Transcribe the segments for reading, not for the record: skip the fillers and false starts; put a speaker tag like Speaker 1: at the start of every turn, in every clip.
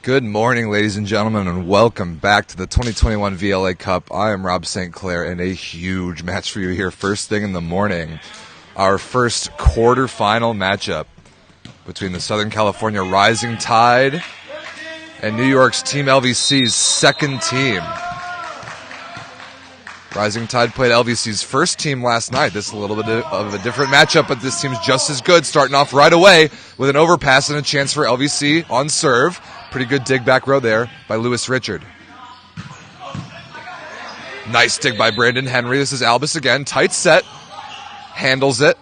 Speaker 1: Good morning, ladies and gentlemen, and welcome back to the 2021 VLA Cup. I am Rob St. Clair, and a huge match for you here first thing in the morning. Our first quarterfinal matchup between the Southern California Rising Tide and New York's Team LVC's second team. Rising Tide played LVC's first team last night. This is a little bit of a different matchup, but this team's just as good, starting off right away with an overpass and a chance for LVC on serve. Pretty good dig back row there by Lewis Richard. Nice dig by Brandon Henry. This is Albus again. Tight set. Handles it.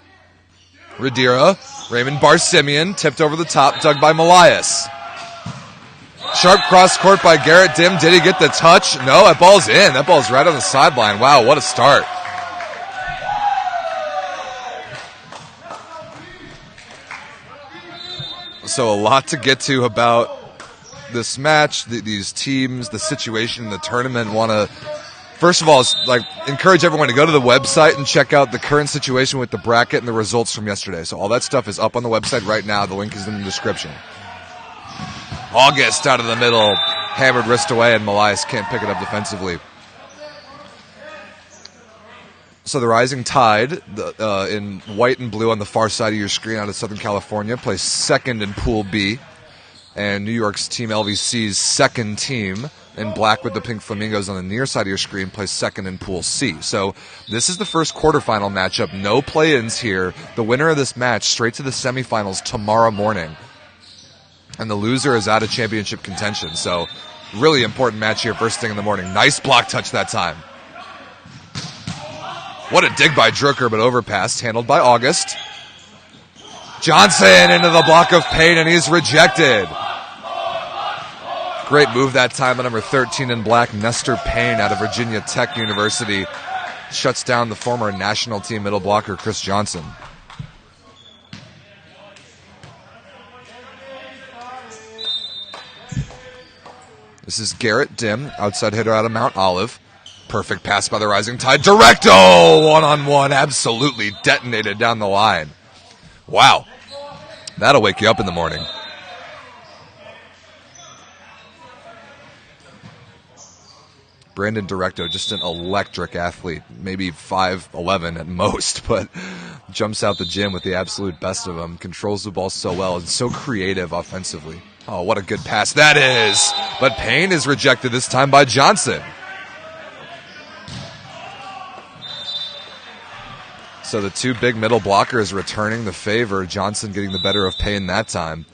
Speaker 1: Radira. Raymond Barsimian. Tipped over the top. Dug by Malias. Sharp cross court by Garrett Dim. Did he get the touch? No, that ball's in. That ball's right on the sideline. Wow, what a start. So a lot to get to about this match, these teams, the situation in the tournament. Want to, first of all, encourage everyone to go to the website and check out the current situation with the bracket and the results from yesterday. So all that stuff is up on the website right now. The link is in the description. August out of the middle, hammered wrist away, and Malias can't pick it up defensively. So the Rising Tide, in white and blue on the far side of your screen out of Southern California, plays second in Pool B. And New York's Team LVC's second team, in black with the pink flamingos on the near side of your screen, plays second in Pool C. So this is the first quarterfinal matchup. No play-ins here. The winner of this match straight to the semifinals tomorrow morning. And the loser is out of championship contention. So really important match here first thing in the morning. Nice block touch that time. What a dig by Drucker, but overpassed. Handled by August. Johnson into the block of Payne, and he's rejected. Great move that time by number 13 in black, Nestor Payne out of Virginia Tech University. Shuts down the former national team middle blocker, Chris Johnson. This is Garrett Dim, outside hitter out of Mount Olive. Perfect pass by the Rising Tide. Directo, one-on-one, absolutely detonated down the line. Wow, that'll wake you up in the morning. Brandon Directo, just an electric athlete, maybe 5'11" at most, but jumps out the gym with the absolute best of them. Controls the ball so well and so creative offensively. Oh, what a good pass that is. But Payne is rejected this time by Johnson. So the two big middle blockers returning the favor. Johnson getting the better of Payne that time.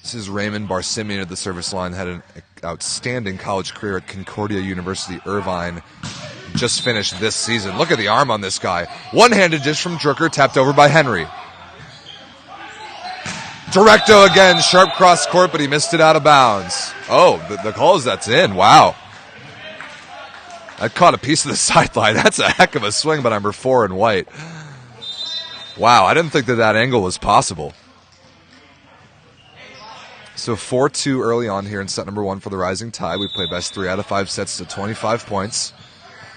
Speaker 1: This is Raymond Barsimian at the service line. Had an outstanding college career at Concordia University, Irvine. Just finished this season. Look at the arm on this guy. One-handed dish from Drucker, tapped over by Henry. Directo again, sharp cross court, but he missed it out of bounds. Oh, the call is that's in. Wow. I caught a piece of the sideline. That's a heck of a swing by number 4 in white. Wow, I didn't think that angle was possible. So 4-2 early on here in set number 1 for the Rising Tide. We play best 3 out of 5 sets to 25 points.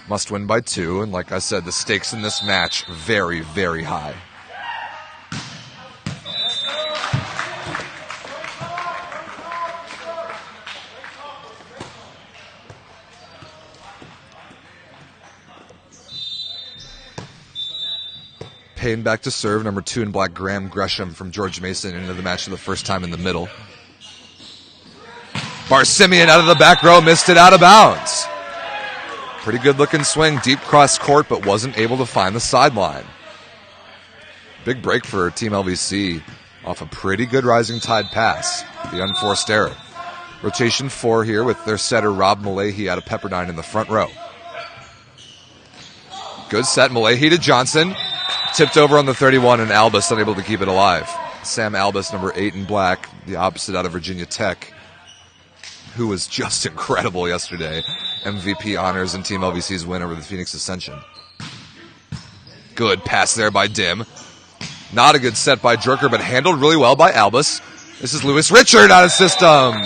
Speaker 1: Must win by 2. And like I said, the stakes in this match very, very high. Payne back to serve. Number 2 in black, Graham Gresham from George Mason into the match for the first time in the middle. Barsimian out of the back row, missed it out of bounds. Pretty good looking swing, deep cross court, but wasn't able to find the sideline. Big break for Team LVC off a pretty good Rising Tide pass, the unforced error. Rotation 4 here with their setter Rob Malahi out of Pepperdine in the front row. Good set, Malahi to Johnson. Tipped over on the 31 and Albus unable to keep it alive. Sam Albus, number 8 in black, the opposite out of Virginia Tech, who was just incredible yesterday. MVP honors in Team LVC's win over the Phoenix Ascension. Good pass there by Dim. Not a good set by Drucker, but handled really well by Albus. This is Lewis Richard out of system.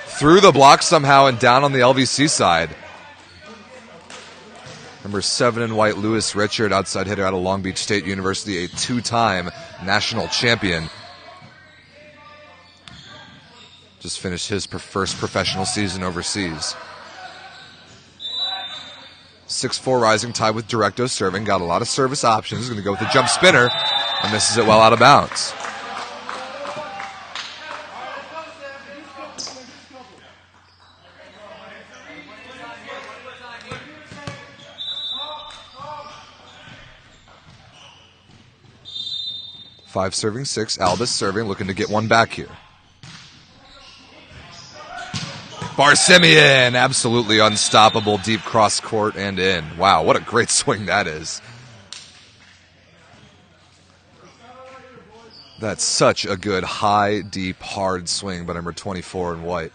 Speaker 1: Through the block somehow and down on the LVC side. Number 7 in white, Lewis Richard, outside hitter out of Long Beach State University, a 2-time national champion. Just finished his first professional season overseas. 6'4" Rising Tide with Directo serving. Got a lot of service options. Going to go with the jump spinner and misses it well out of bounds. Five serving 6. Albus serving, looking to get one back here. Barsimian, absolutely unstoppable, deep cross court and in. Wow, what a great swing that is. That's such a good, high, deep, hard swing by number 24 in white.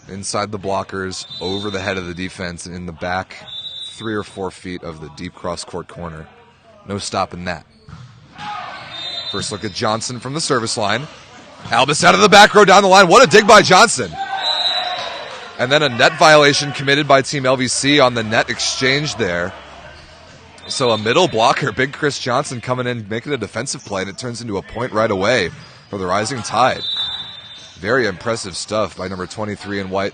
Speaker 1: Inside the blockers, over the head of the defense, and in the back 3 or 4 feet of the deep cross court corner. No stopping that. First look at Johnson from the service line. Albus out of the back row down the line. What a dig by Johnson. And then a net violation committed by Team LVC on the net exchange there. So a middle blocker, Big Chris Johnson coming in, making a defensive play, and it turns into a point right away for the Rising Tide. Very impressive stuff by number 23 in white.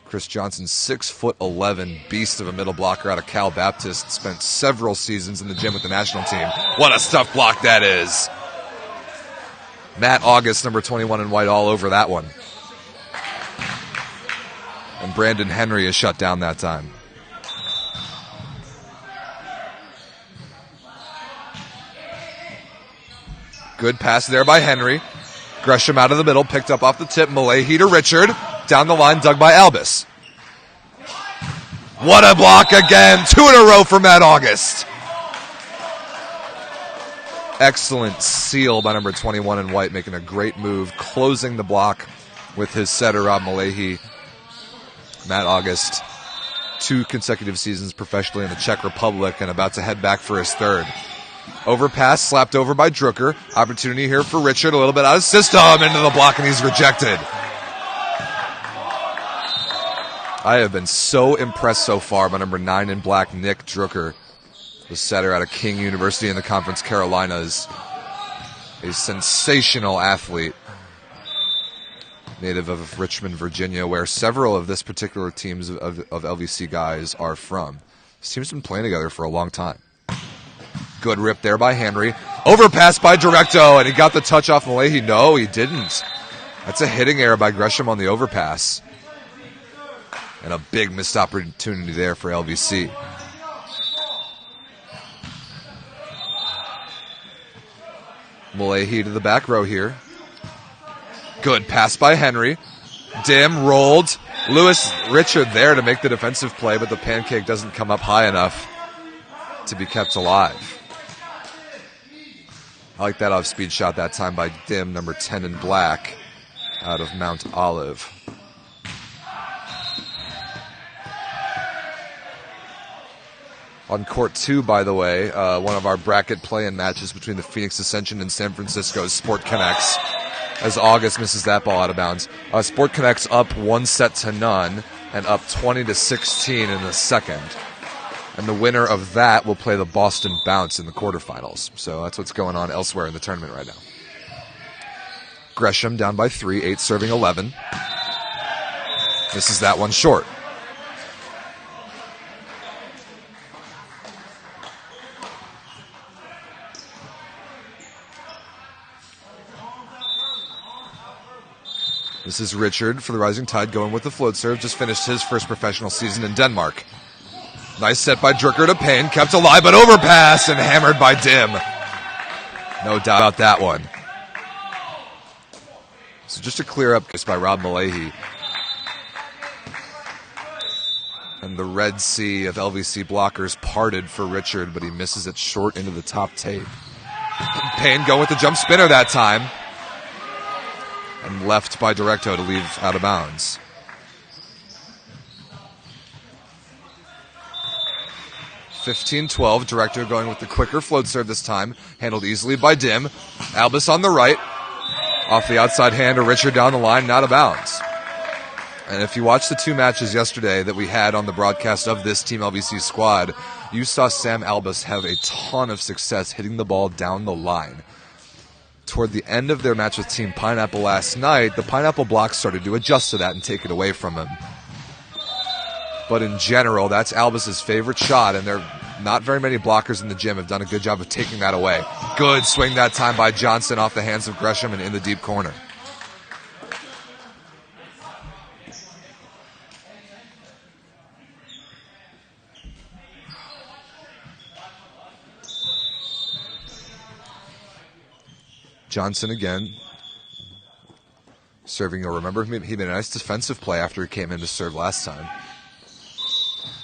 Speaker 1: Chris Johnson, 6'11", beast of a middle blocker out of Cal Baptist. Spent several seasons in the gym with the national team. What a stuff block that is. Matt August, number 21 in white, all over that one. And Brandon Henry is shut down that time. Good pass there by Henry. Gresham out of the middle, picked up off the tip. Malahi to Richard. Down the line, dug by Albus. What a block again. 2 in a row for Matt August. Excellent seal by number 21 in white, making a great move, closing the block with his setter, Rob Malahi. Matt August, 2 consecutive seasons professionally in the Czech Republic and about to head back for his 3rd. Overpass, slapped over by Drucker. Opportunity here for Richard, a little bit out of system, into the block, and he's rejected. I have been so impressed so far by number 9 in black, Nick Drucker, the setter out of King University in the Conference Carolinas. A sensational athlete. Native of Richmond, Virginia, where several of this particular teams of LVC guys are from. This team's been playing together for a long time. Good rip there by Henry. Overpass by Directo, and he got the touch off Malahi. No, he didn't. That's a hitting error by Gresham on the overpass. And a big missed opportunity there for LVC. Malahi to the back row here. Good pass by Henry. Dim rolled. Lewis Richard there to make the defensive play, but the pancake doesn't come up high enough to be kept alive. I like that off-speed shot that time by Dim, number 10 in black, out of Mount Olive. On court 2, by the way, one of our bracket play-in matches between the Phoenix Ascension and San Francisco's Sport Connects, as August misses that ball out of bounds. Sport Connects up 1-0 and up 20-16 in the second. And the winner of that will play the Boston Bounce in the quarterfinals. So that's what's going on elsewhere in the tournament right now. Gresham down by 3, 8 serving 11. Misses that one short. This is Richard for the Rising Tide going with the float serve. Just finished his first professional season in Denmark. Nice set by Drucker to Payne. Kept alive, but overpass and hammered by Dim. No doubt about that one. So just to clear up by Rob Malahi. And the Red Sea of LVC blockers parted for Richard, but he misses it short into the top tape. Payne going with the jump spinner that time. And left by Directo to leave out of bounds. (15-12). Directo going with the quicker float serve this time. Handled easily by Dim. Albus on the right. Off the outside hand to Richard down the line, not out of bounds. And if you watched the two matches yesterday that we had on the broadcast of this Team LVC squad, you saw Sam Albus have a ton of success hitting the ball down the line. Toward the end of their match with Team Pineapple last night, the Pineapple blocks started to adjust to that and take it away from him. But in general, that's Albus's favorite shot, and there are not very many blockers in the gym have done a good job of taking that away. Good swing that time by Johnson off the hands of Gresham and in the deep corner. Johnson again. Serving, you'll remember he made a nice defensive play after he came in to serve last time.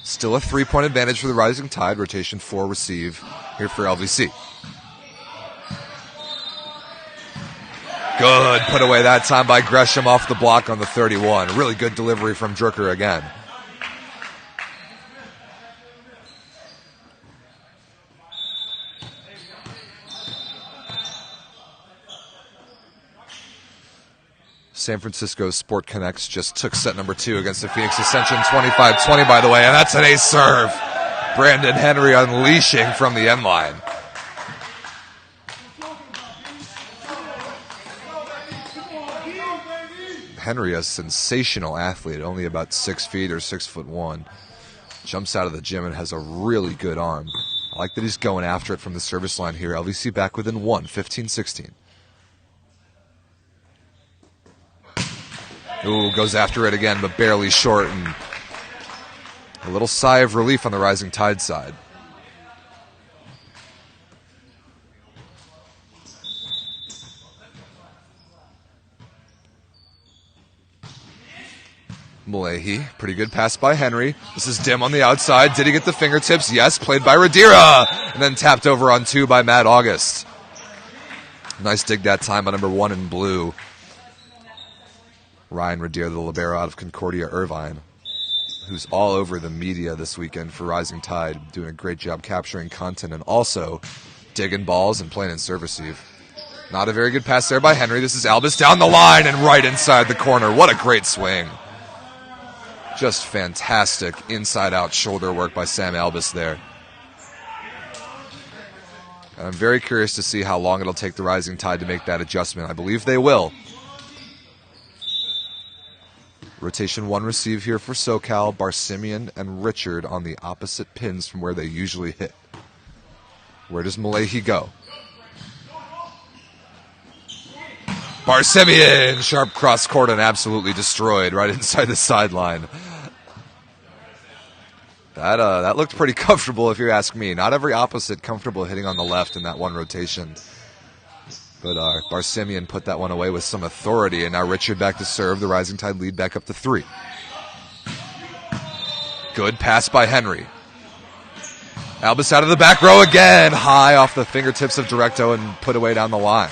Speaker 1: Still a 3-point advantage for the Rising Tide. Rotation 4 receive here for LVC. Good put away that time by Gresham off the block on the 31. Really good delivery from Drucker again. San Francisco Sport Connects just took set number 2 against the Phoenix Ascension, 25-20, by the way, and that's an ace serve. Brandon Henry unleashing from the end line. Henry, a sensational athlete, only about 6 feet or 6'1". Jumps out of the gym and has a really good arm. I like that he's going after it from the service line here. LVC back within 1, 15-16. Ooh, goes after it again, but barely short, and a little sigh of relief on the Rising Tide side. Malahi, pretty good pass by Henry. This is Dim on the outside. Did he get the fingertips? Yes, played by Radira, and then tapped over on 2 by Matt August. Nice dig that time by number 1 in blue. Ryan Radira, the libero out of Concordia, Irvine, who's all over the media this weekend for Rising Tide, doing a great job capturing content and also digging balls and playing in serve receive. Not a very good pass there by Henry. This is Albus down the line and right inside the corner. What a great swing. Just fantastic inside-out shoulder work by Sam Albus there. And I'm very curious to see how long it'll take the Rising Tide to make that adjustment. I believe they will. Rotation 1 receive here for SoCal. Barsimian and Richard on the opposite pins from where they usually hit. Where does Malahi go? Barsimian! Sharp cross court and absolutely destroyed right inside the sideline. That looked pretty comfortable if you ask me. Not every opposite comfortable hitting on the left in that one rotation. But Barsimian put that one away with some authority, and now Richard back to serve. The Rising Tide lead back up to 3. Good pass by Henry. Albus out of the back row again, high off the fingertips of Directo and put away down the line.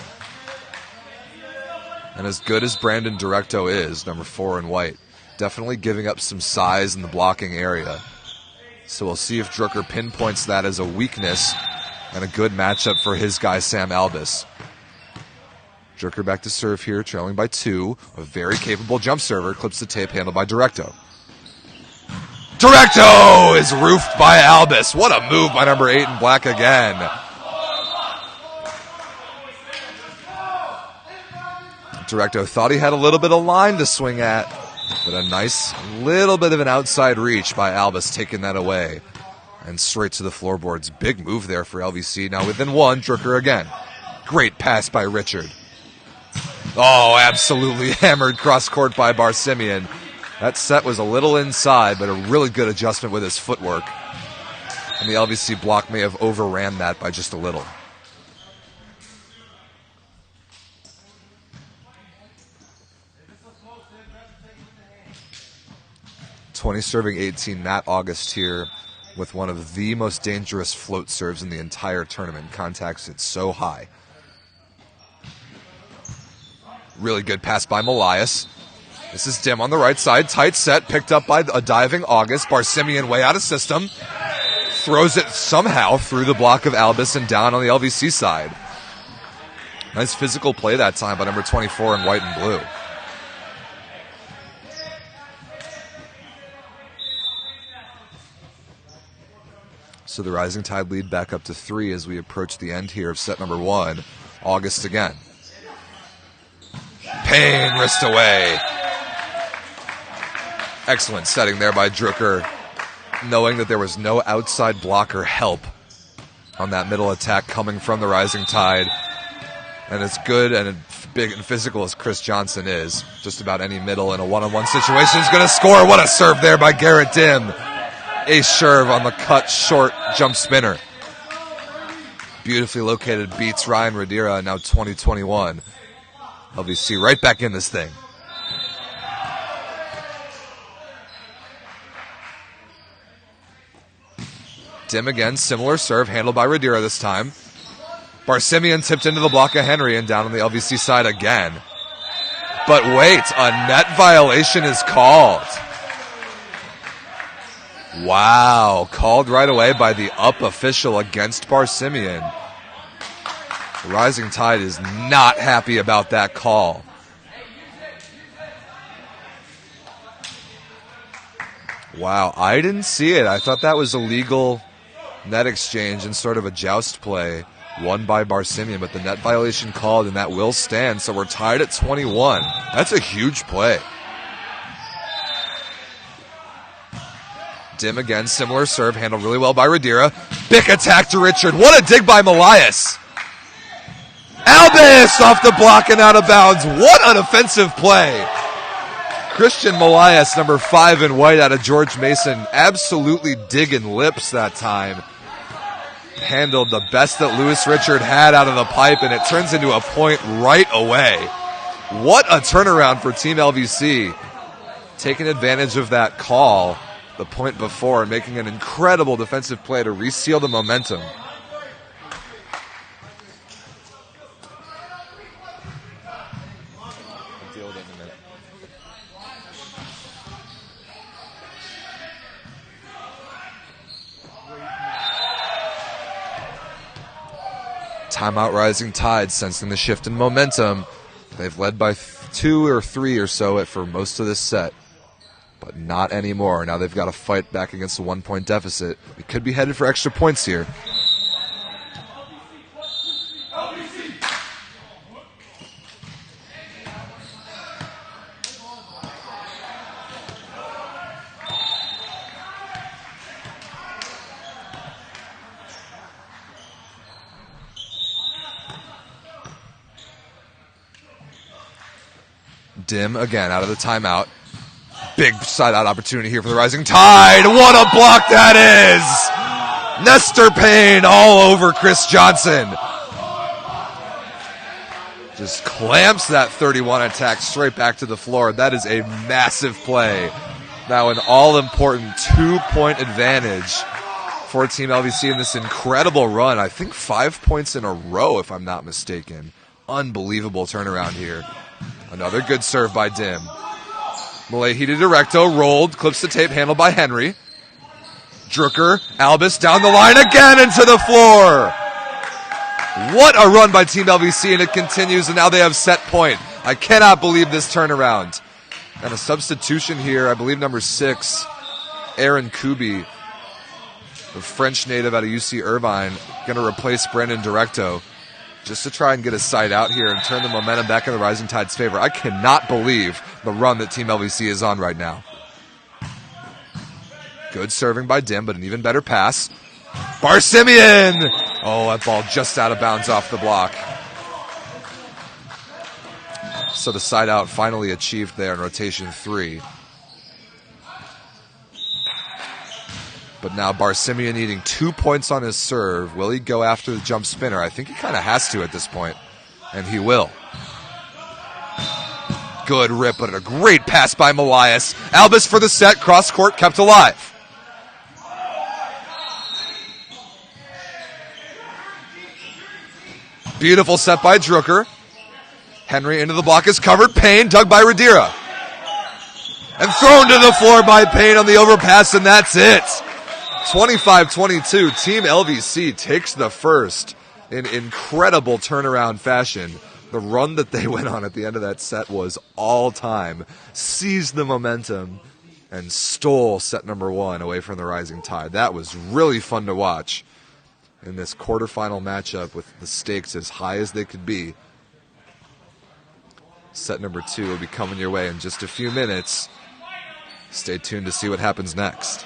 Speaker 1: And as good as Brandon Directo is, number 4 in white, definitely giving up some size in the blocking area. So we'll see if Drucker pinpoints that as a weakness and a good matchup for his guy, Sam Albus. Drucker back to serve here, trailing by 2. A very capable jump server, clips the tape, handled by Directo. Directo is roofed by Albus. What a move by number 8 in black again. Directo thought he had a little bit of line to swing at, but a nice little bit of an outside reach by Albus, taking that away. And straight to the floorboards. Big move there for LVC. Now within 1, Drucker again. Great pass by Richard. Oh, absolutely hammered cross court by Barsimian. That set was a little inside, but a really good adjustment with his footwork. And the LVC block may have overran that by just a little. .20 serving 18, Matt August here with one of the most dangerous float serves in the entire tournament. Contacts it so high. Really good pass by Malias. This is Dim on the right side. Tight set, picked up by a diving August. Barsimian way out of system. Throws it somehow through the block of Albus and down on the LVC side. Nice physical play that time by number 24 in white and blue. So the Rising Tide lead back up to 3 as we approach the end here of set number 1. August again. Payne wrist away. Excellent setting there by Drucker, knowing that there was no outside blocker help on that middle attack coming from the Rising Tide. And as good and big and physical as Chris Johnson is, just about any middle in a one-on-one situation is going to score. What a serve there by Garrett Dim. Ace serve on the cut short jump spinner. Beautifully located, beats Ryan Radira, now 20-21. LVC right back in this thing. Dim again, similar serve, handled by Radira this time. Barsimian tipped into the block of Henry and down on the LVC side again. But wait, a net violation is called. Wow, called right away by the up official against Barsimian. Rising Tide is not happy about that call. Wow, I didn't see it. I thought that was a legal net exchange and sort of a joust play won by Barsimian, but the net violation called and that will stand, so we're tied at 21. That's a huge play. Dim again, similar serve, handled really well by Radira. Big attack to Richard. What a dig by Malias. Albus off the block and out of bounds. What an offensive play. Christian Malias, number 5 in white out of George Mason, absolutely digging lips that time. Handled the best that Lewis Richard had out of the pipe, and it turns into a point right away. What a turnaround for Team LVC. Taking advantage of that call the point before and making an incredible defensive play to reseal the momentum. I'll deal with it in a minute. Timeout Rising Tide, sensing the shift in momentum. They've led by 2 or 3 or so for most of this set. But not anymore. Now they've got to fight back against a 1-point deficit. We could be headed for extra points here. Dim again out of the timeout. Big side-out opportunity here for the Rising Tide. What a block that is! Nestor Payne all over Chris Johnson. Just clamps that 31 attack straight back to the floor. That is a massive play. Now an all-important 2-point advantage for Team LVC in this incredible run. I think 5 points in a row, if I'm not mistaken. Unbelievable turnaround here. Another good serve by Dim. Malahi to Directo, rolled, clips the tape, handled by Henry. Drucker, Albus down the line again into the floor. What a run by Team LVC, and it continues, and now they have set point. I cannot believe this turnaround. And a substitution here, I believe number 6, Aaron Kubi, the French native out of UC Irvine, going to replace Brendan Directo, just to try and get a side out here and turn the momentum back in the Rising Tide's favor. I cannot believe the run that Team LVC is on right now. Good serving by Dim, but an even better pass. Barsimian! Oh, that ball just out of bounds off the block. So the side out finally achieved there in rotation 3. But now Barsimian needing 2 points on his serve. Will he go after the jump spinner? I think he kind of has to at this point, and he will. Good rip, but a great pass by Malias. Albus for the set, cross court kept alive. Beautiful set by Drucker. Henry into the block is covered. Payne dug by Radira. And thrown to the floor by Payne on the overpass, and that's it. 25-22, Team LVC takes the first in incredible turnaround fashion. The run that they went on at the end of that set was all time. Seized the momentum and stole set number 1 away from the Rising Tide. That was really fun to watch in this quarterfinal matchup with the stakes as high as they could be. Set number 2 will be coming your way in just a few minutes. Stay tuned to see what happens next.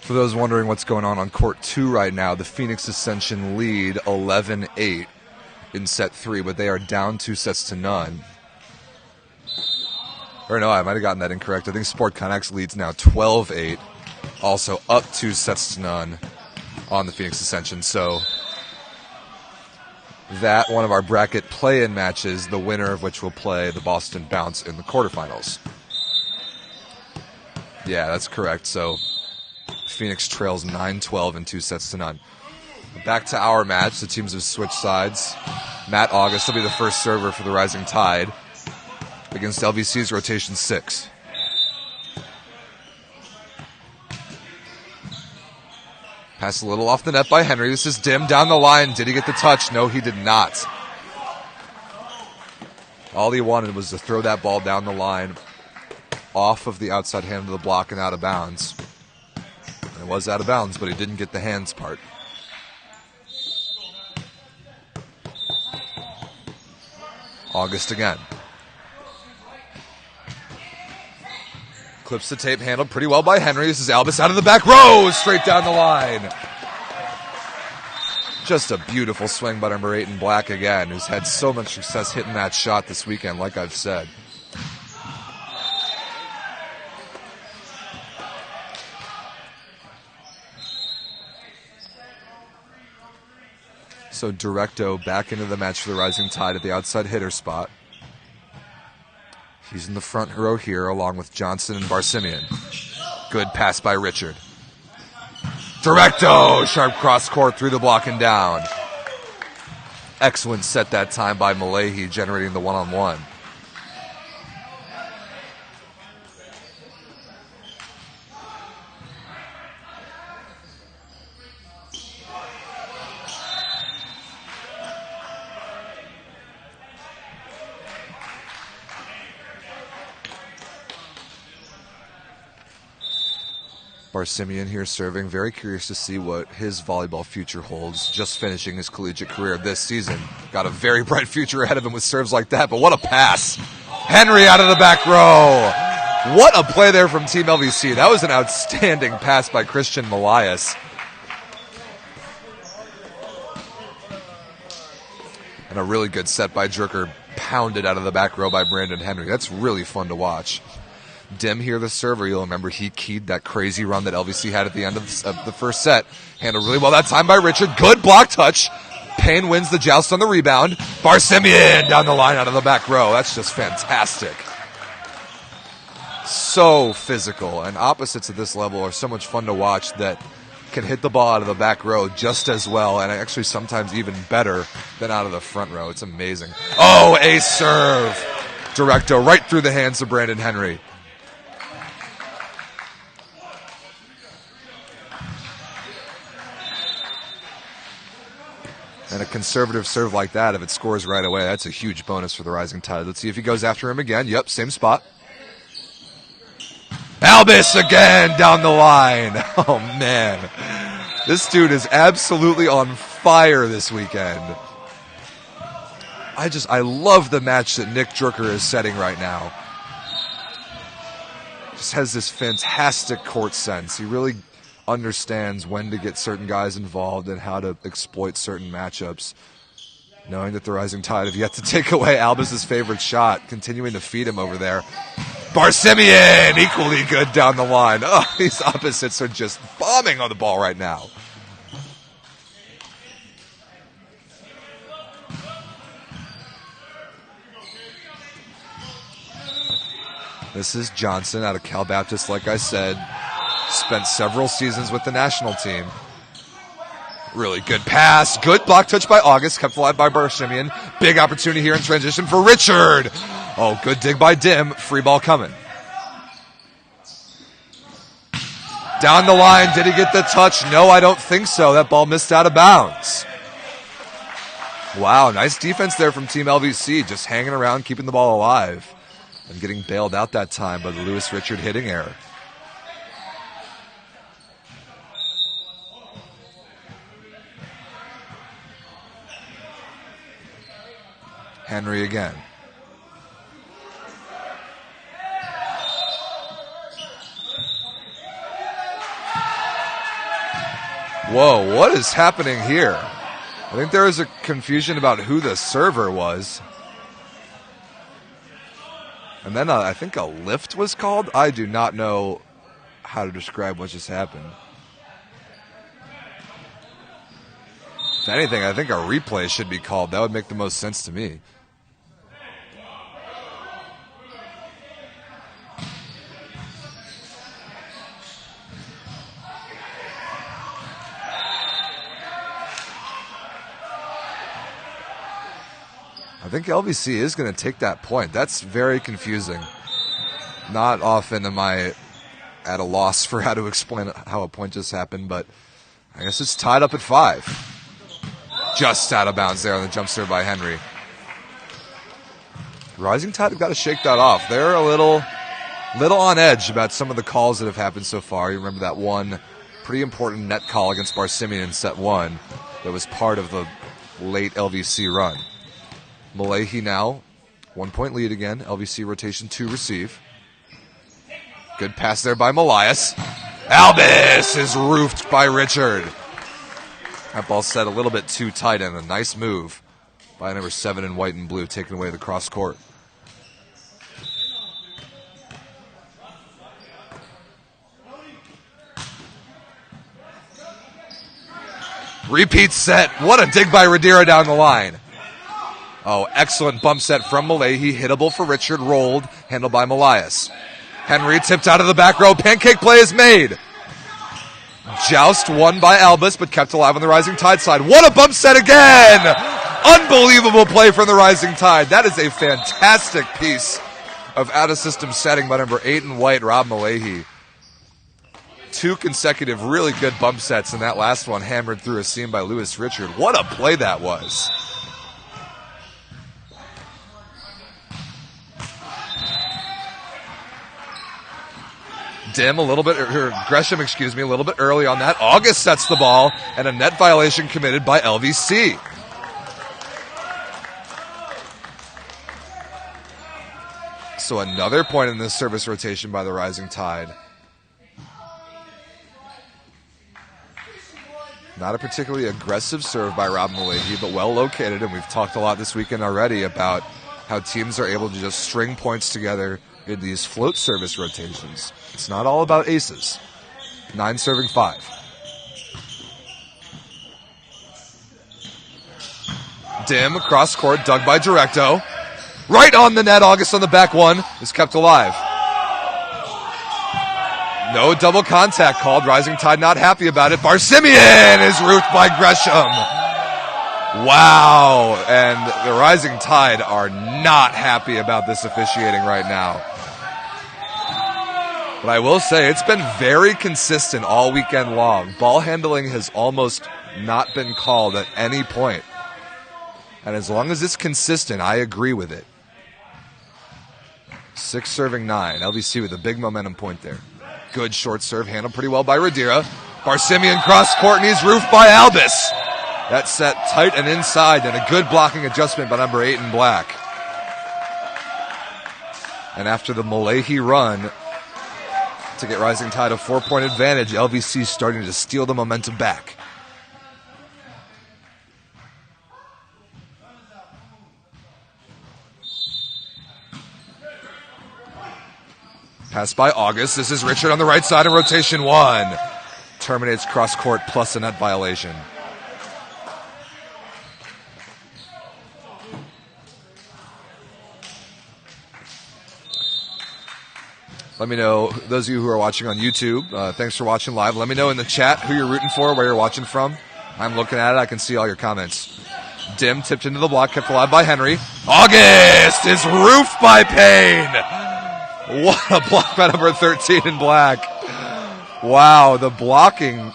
Speaker 1: For those wondering what's going on court 2 right now, the Phoenix Ascension lead 11-8 in set 3, but they are down 2 sets to none. Or no, I might have gotten that incorrect. I think Sport Connex leads now 12-8, also up 2 sets to none on the Phoenix Ascension. So that one of our bracket play-in matches, the winner of which will play the Boston Bounce in the quarterfinals. Yeah, that's correct. So Phoenix trails 9-12 in 2 sets to none. Back to our match. The teams have switched sides. Matt August will be the first server for the Rising Tide against LVC's rotation 6. Pass a little off the net by Henry. This is Dim down the line. Did he get the touch? No, he did not. All he wanted was to throw that ball down the line off of the outside hand of the block and out of bounds. It was out of bounds, but he didn't get the hands part. August again. Clips the tape, handled pretty well by Henry. This is Albus out of the back row, straight down the line. Just a beautiful swing by number 8 in black again, who's had so much success hitting that shot this weekend, like I've said. So Directo back into the match for the Rising Tide at the outside hitter spot. He's in the front row here along with Johnson and Barsimian. Good pass by Richard. Directo! Sharp cross court through the block and down. Excellent set that time by Malahi, generating the one-on-one. Barsimian here serving. Very curious to see what his volleyball future holds. Just finishing his collegiate career this season. Got a very bright future ahead of him with serves like that, but what a pass. Henry out of the back row. What a play there from Team LVC. That was an outstanding pass by Christian Malias. And a really good set by Drucker, pounded out of the back row by Brandon Henry. That's really fun to watch. Dim here, the server. You'll remember he keyed that crazy run that LVC had at the end of the first set. Handled really well that time by Richard. Good block touch. Payne wins the joust on the rebound. Barsimian down the line out of the back row. That's just fantastic. So physical, and opposites at this level are so much fun to watch that can hit the ball out of the back row just as well, and actually sometimes even better than out of the front row. It's amazing. Oh, a serve. Directo right through the hands of Brandon Henry. And a conservative serve like that, if it scores right away, that's a huge bonus for the Rising Tide. Let's see if he goes after him again. Yep, same spot. Albus again down the line. Oh, man. This dude is absolutely on fire this weekend. I love the match that Nick Drucker is setting right now. Just has this fantastic court sense. He really understands when to get certain guys involved and how to exploit certain matchups. Knowing that the Rising Tide have yet to take away Albus's favorite shot, continuing to feed him over there. Barsimian, equally good down the line. Oh, these opposites are just bombing on the ball right now. This is Johnson out of Cal Baptist, like I said. Spent several seasons with the national team. Really good pass. Good block touch by August. Kept alive by Barsimian. Big opportunity here in transition for Richard. Oh, good dig by Dim. Free ball coming. Down the line. Did he get the touch? No, I don't think so. That ball missed out of bounds. Wow, nice defense there from Team LVC. Just hanging around, keeping the ball alive. And getting bailed out that time by the Lewis Richard hitting error. Henry again. Whoa, what is happening here? I think there is a confusion about who the server was. And then I think a lift was called. I do not know how to describe what just happened. If anything, I think a replay should be called. That would make the most sense to me. I think LVC is going to take that point. That's very confusing. Not often am I at a loss for how to explain how a point just happened, but I guess it's tied up at 5. Just out of bounds there on the jump serve by Henry. Rising Tide have got to shake that off. They're a little on edge about some of the calls that have happened so far. You remember that one pretty important net call against Barsimian in set 1 that was part of the late LVC run. Malahi now, 1 point lead again. LVC rotation 2 receive. Good pass there by Malias. Albus is roofed by Richard. That ball set a little bit too tight and a nice move by number 7 in white and blue, taking away the cross court. Repeat set. What a dig by Radira down the line. Oh, excellent bump set from Malahi. Hittable for Richard. Rolled. Handled by Malias. Henry tipped out of the back row. Pancake play is made. Joust won by Albus, but kept alive on the Rising Tide side. What a bump set again! Unbelievable play from the Rising Tide. That is a fantastic piece of out-of-system setting by number 8 in white, Rob Malahi. 2 consecutive really good bump sets, and that last one hammered through a seam by Lewis Richard. What a play that was. Dim a little bit, or Gresham, excuse me, a little bit early on that. August sets the ball, and a net violation committed by LVC. So another point in this service rotation by the Rising Tide. Not a particularly aggressive serve by Rob Malahi, but well located, and we've talked a lot this weekend already about how teams are able to just string points together in these float service rotations. It's not all about aces. 9 serving 5. Dim across court, dug by Directo. Right on the net, August on the back one is kept alive. No double contact called. Rising Tide not happy about it. Barsimian is roofed by Gresham. Wow. And the Rising Tide are not happy about this officiating right now. But I will say it's been very consistent all weekend long. Ball handling has almost not been called at any point. And as long as it's consistent, I agree with it. 6 serving 9. LVC with a big momentum point there. Good short serve, handled pretty well by Radira. Barsimian cross court, and he's roofed by Albus. That's set tight and inside, and a good blocking adjustment by number 8 in black. And after the Malahi run to get Rising Tide a 4-point advantage, LVC starting to steal the momentum back. Pass by August. This is Richard on the right side of rotation 1. Terminates cross court plus a net violation. Let me know, those of you who are watching on YouTube, thanks for watching live. Let me know in the chat who you're rooting for, where you're watching from. I'm looking at it. I can see all your comments. Dim tipped into the block, kept alive by Henry. August is roofed by Payne. What a block by number 13 in black. Wow, the blocking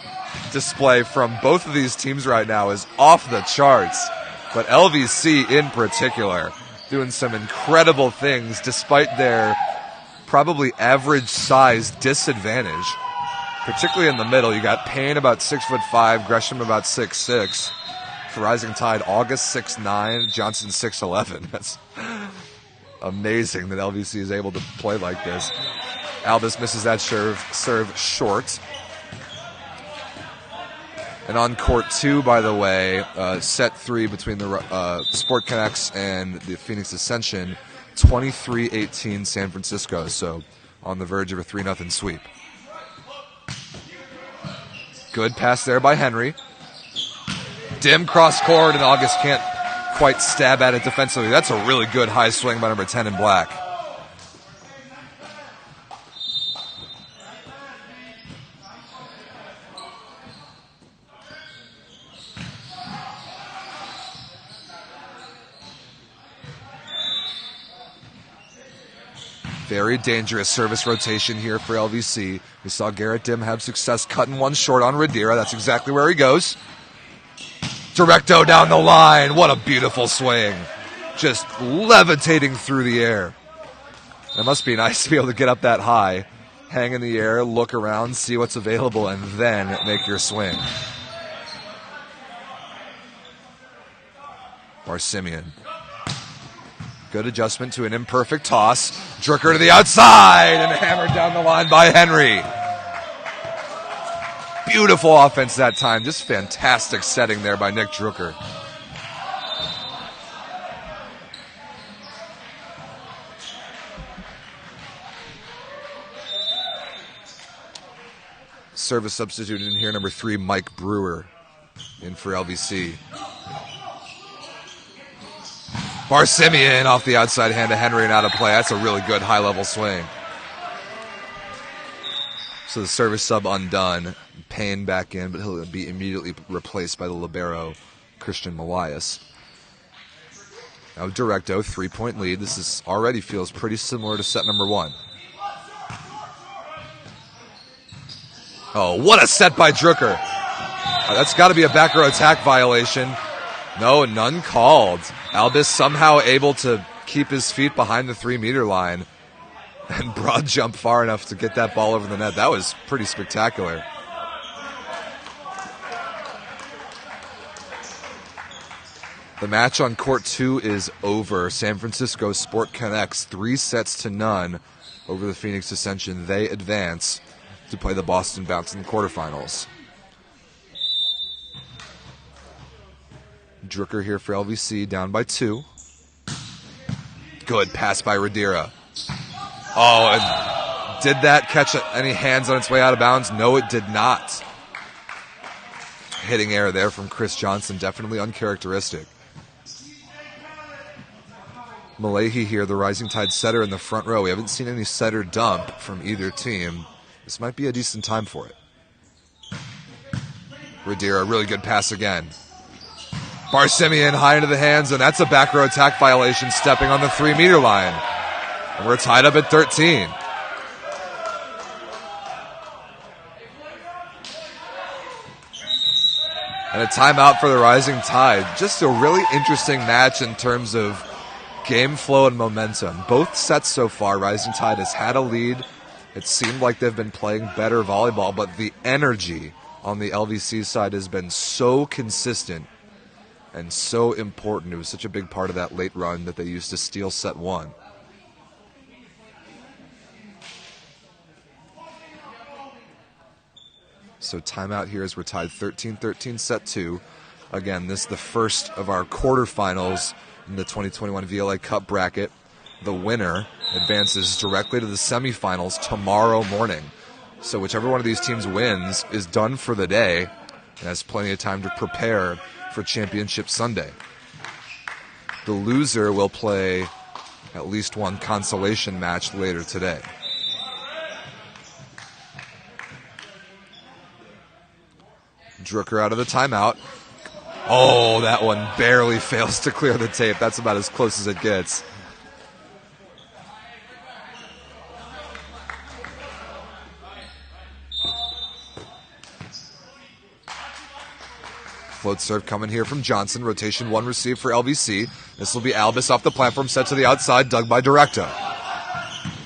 Speaker 1: display from both of these teams right now is off the charts. But LVC in particular doing some incredible things despite their probably average size disadvantage. Particularly in the middle, you got Payne about 6'5", Gresham about 6'6". For Rising Tide, August 6'9", Johnson 6'11". That's amazing that LVC is able to play like this. Albus misses that serve short. And on court 2, by the way, set 3 between the Sport Connects and the Phoenix Ascension, 23-18 San Francisco, so on the verge of a 3-0 sweep. Good pass there by Henry. Dim cross court, and August can't quite stab at it defensively. That's a really good high swing by number 10 in black. Very dangerous service rotation here for LVC. We saw Garrett Dim have success cutting one short on Radira. That's exactly where he goes. Directo down the line. What a beautiful swing. Just levitating through the air. It must be nice to be able to get up that high, hang in the air, look around, see what's available, and then make your swing. Barsimian. Good adjustment to an imperfect toss. Drucker to the outside and hammered down the line by Henry. Beautiful offense that time. Just fantastic setting there by Nick Drucker. Service substitute in here, number 3, Mike Brewer, in for LVC. Barsimian off the outside hand to Henry and out of play. That's a really good high-level swing. So the service sub undone. Payne back in, but he'll be immediately replaced by the libero, Christian Malias. Now Directo, 3-point lead. This is already feels pretty similar to set number 1. Oh, what a set by Drucker. That's got to be a back row attack violation. No, none called. Albus somehow able to keep his feet behind the 3-meter line. and broad jump far enough to get that ball over the net. That was pretty spectacular. The match on court 2 is over. San Francisco Sport connects 3-0 over the Phoenix Ascension. They advance to play the Boston Bounce in the quarterfinals. Drucker here for LVC, down by 2. Good pass by Radira. Oh, and did that catch any hands on its way out of bounds? No, it did not. Hitting error there from Chris Johnson, definitely uncharacteristic. Malahi here, the Rising Tide setter in the front row. We haven't seen any setter dump from either team. This might be a decent time for it. Radira, really good pass again. Barsimian high into the hands, and that's a back row attack violation, stepping on the 3-meter line. And we're tied up at 13. And a timeout for the Rising Tide. Just a really interesting match in terms of game flow and momentum. Both sets so far, Rising Tide has had a lead. It seemed like they've been playing better volleyball, but the energy on the LVC side has been so consistent and so important. It was such a big part of that late run that they used to steal set 1. So timeout here as we're tied 13-13 set 2. Again, this is the first of our quarterfinals in the 2021 VLA Cup bracket. The winner advances directly to the semifinals tomorrow morning. So whichever one of these teams wins is done for the day and has plenty of time to prepare for Championship Sunday. The loser will play at least one consolation match later today. Drucker out of the timeout. Oh, that one barely fails to clear the tape. That's about as close as it gets. Float serve coming here from Johnson. Rotation 1 received for LVC. This will be Albus off the platform, set to the outside, dug by Directo.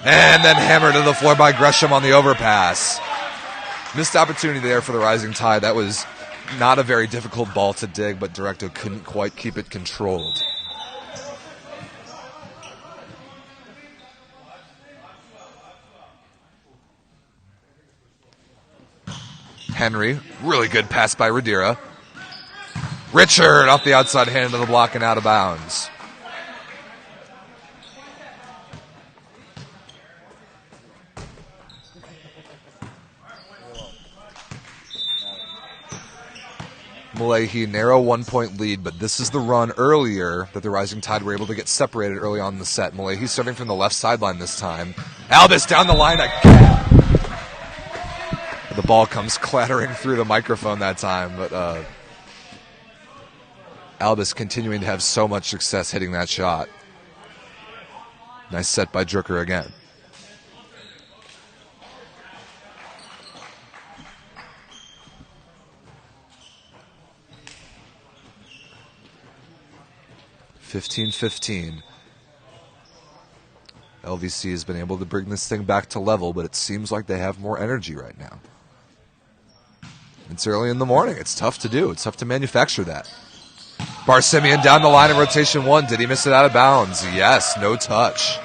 Speaker 1: And then hammered to the floor by Gresham on the overpass. Missed opportunity there for the Rising Tide. That was not a very difficult ball to dig, but Directo couldn't quite keep it controlled. Henry, really good pass by Radira. Richard off the outside hand of the block and out of bounds. Malahi, narrow 1-point lead, but this is the run earlier that the Rising Tide were able to get separated early on in the set. Malahi serving from the left sideline this time. Albus down the line again. The ball comes clattering through the microphone that time, but Albus continuing to have so much success hitting that shot. Nice set by Drucker again. (15-15). LVC has been able to bring this thing back to level, but it seems like they have more energy right now. It's early in the morning. It's tough to do. It's tough to manufacture that. Barsimian down the line in rotation 1. Did he miss it out of bounds? Yes, no touch.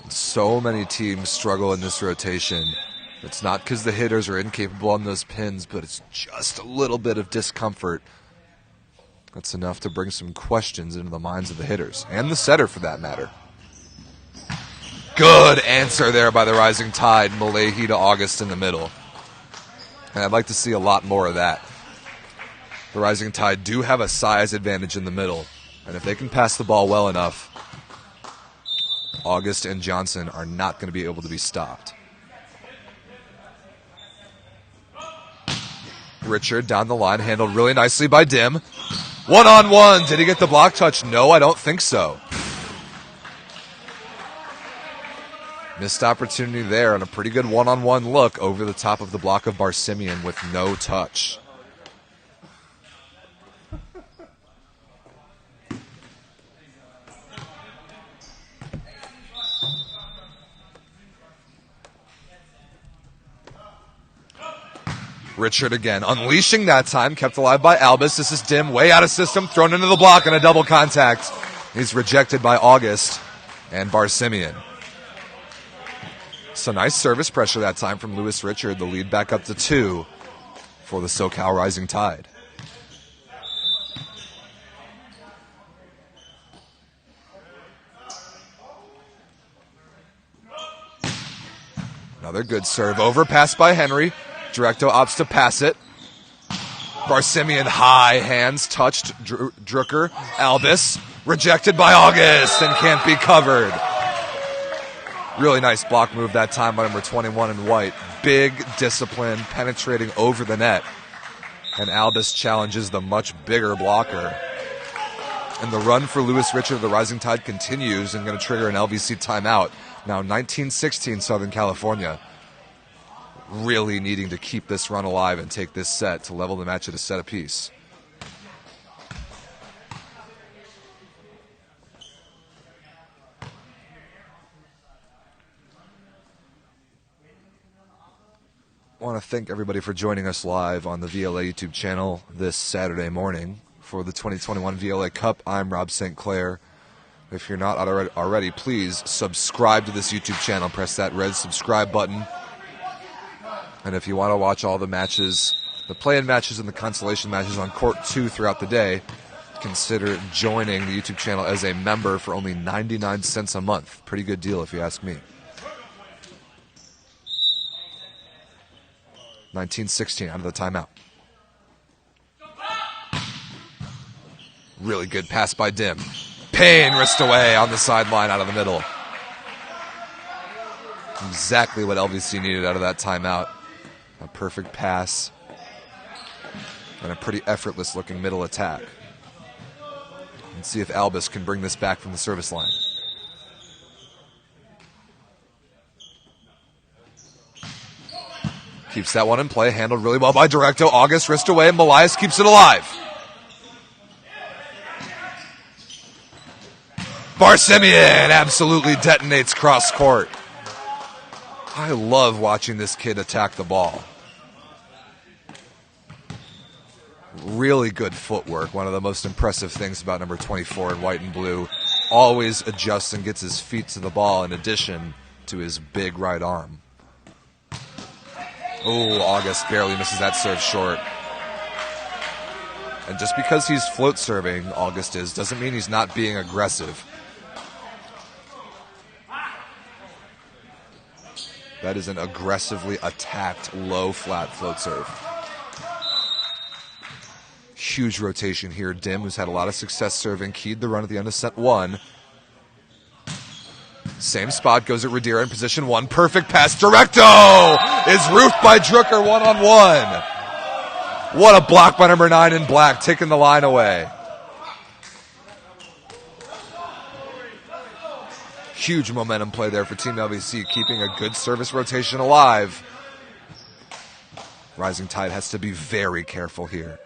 Speaker 1: So many teams struggle in this rotation. It's not because the hitters are incapable on those pins, but it's just a little bit of discomfort. That's enough to bring some questions into the minds of the hitters, and the setter for that matter. Good answer there by the Rising Tide. Malahi to August in the middle. And I'd like to see a lot more of that. The Rising Tide do have a size advantage in the middle, and if they can pass the ball well enough, August and Johnson are not going to be able to be stopped. Richard down the line, handled really nicely by Dim. One-on-one. Did he get the block touch? No, I don't think so. Missed opportunity there and a pretty good one-on-one look over the top of the block of Barsimian with no touch. Richard again, unleashing that time, kept alive by Albus. This is Dim, way out of system, thrown into the block, and a double contact. He's rejected by August and Barsimian. So nice service pressure that time from Lewis Richard. The lead back up to 2 for the SoCal Rising Tide. Another good serve. Overpass by Henry. Directo opts to pass it. Barsimian high hands touched Drucker. Albus rejected by August and can't be covered. Really nice block move that time by number 21 in white. Big discipline, penetrating over the net. And Albus challenges the much bigger blocker. And the run for Lewis Richard of the Rising Tide continues and going to trigger an LVC timeout. Now 19-16 Southern California. Really needing to keep this run alive and take this set to level the match at a set apiece. I want to thank everybody for joining us live on the VLA YouTube channel this Saturday morning for the 2021 VLA Cup. I'm Rob St. Clair. If you're not already, please subscribe to this YouTube channel. Press that red subscribe button. And if you want to watch all the matches, the play-in matches and the consolation matches on Court 2 throughout the day, consider joining the YouTube channel as a member for only 99 cents a month. Pretty good deal if you ask me. 19-16 out of the timeout. Really good pass by Dim. Payne wrist away on the sideline out of the middle. Exactly what LVC needed out of that timeout. A perfect pass. And a pretty effortless looking middle attack. Let's see if Albus can bring this back from the service line. Keeps that one in play. Handled really well by Directo. August wrist away. Melias keeps it alive. Barsimian absolutely detonates cross court. I love watching this kid attack the ball. Really good footwork. One of the most impressive things about number 24 in white and blue. Always adjusts and gets his feet to the ball in addition to his big right arm. Oh, August barely misses that serve short. And just because he's float serving, August is, doesn't mean he's not being aggressive. That is an aggressively attacked low flat float serve. Huge rotation here. Dim, who's had a lot of success serving, keyed the run at the end of set 1. Same spot, goes at Radira in position 1. Perfect pass. Directo is roofed by Drucker one-on-one. What a block by number 9 in black, taking the line away. Huge momentum play there for Team LVC, keeping a good service rotation alive. Rising Tide has to be very careful here.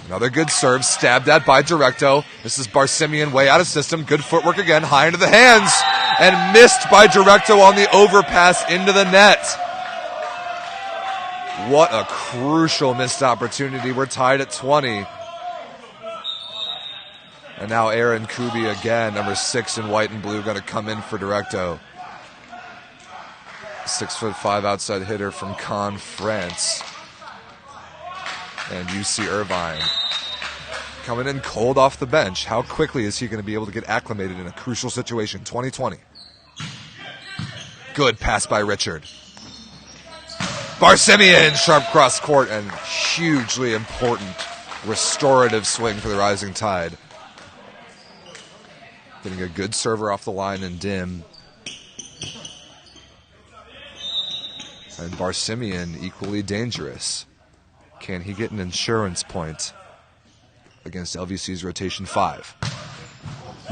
Speaker 1: Another good serve, stabbed at by Directo. This is Barsimian, way out of system. Good footwork again, high into the hands. And missed by Directo on the overpass into the net. What a crucial missed opportunity. We're tied at 20. And now Aaron Kubi again, number 6 in white and blue, going to come in for Directo. 6'5" outside hitter from Caen, France. And UC Irvine coming in cold off the bench. How quickly is he going to be able to get acclimated in a crucial situation? 2020. Good pass by Richard. Barsimian, sharp cross court, and hugely important restorative swing for the Rising Tide. Getting a good server off the line and Dim. And Barsimian equally dangerous. Can he get an insurance point against LVC's rotation 5?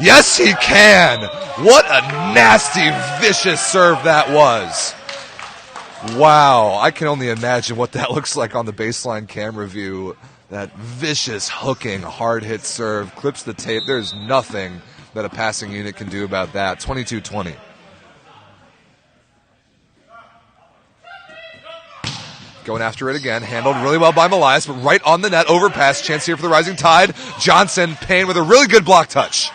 Speaker 1: Yes, he can! What a nasty, vicious serve that was. Wow, I can only imagine what that looks like on the baseline camera view. That vicious, hooking, hard-hit serve clips the tape. There's nothing that a passing unit can do about that. 22-20. Going after it again. Handled really well by Melias, but right on the net. Overpass. Chance here for the Rising Tide. Johnson, Payne with a really good block touch.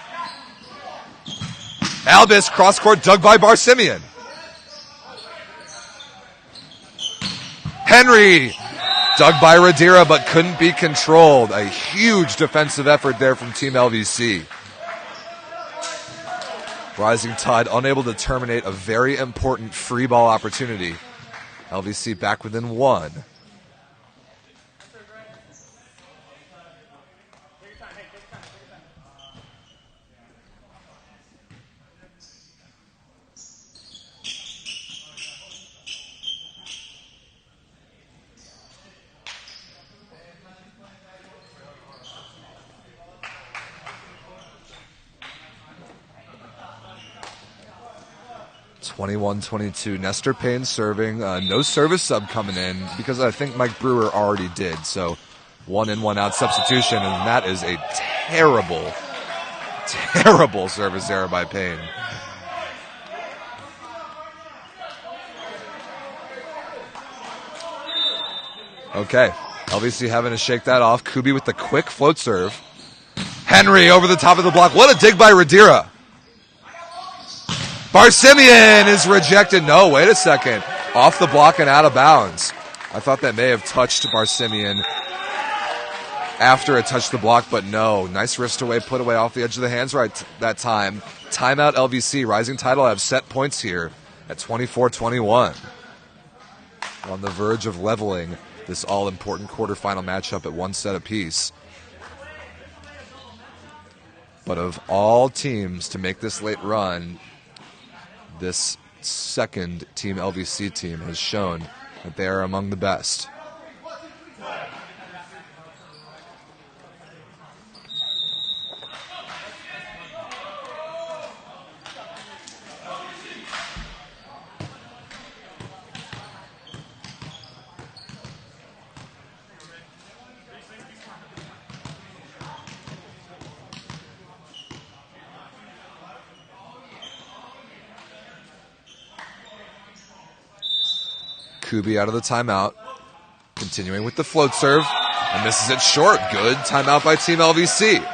Speaker 1: Albis, cross-court, dug by Barsimian. Henry, dug by Radira, but couldn't be controlled. A huge defensive effort there from Team LVC. Rising Tide unable to terminate a very important free ball opportunity. LVC back within one. (21-22). Nestor Payne serving. No service sub coming in because I think Mike Brewer already did. So 1 in, 1 out substitution, and that is a terrible, terrible service error by Payne. Okay, LVC having to shake that off. Kubi with the quick float serve. Henry over the top of the block. What a dig by Radira. Barsimian is rejected. No, wait a second. Off the block and out of bounds. I thought that may have touched Barsimian after it touched the block, but no. Nice wrist away, put away off the edge of the hands right that time. Timeout LVC. Rising Tide will have set points here at 24-21. On the verge of leveling this all-important quarterfinal matchup at 1 set apiece. But of all teams to make this late run, this second Team LVC team has shown that they are among the best. Kubi out of the timeout. Continuing with the float serve. And misses it short. Good timeout by Team LVC.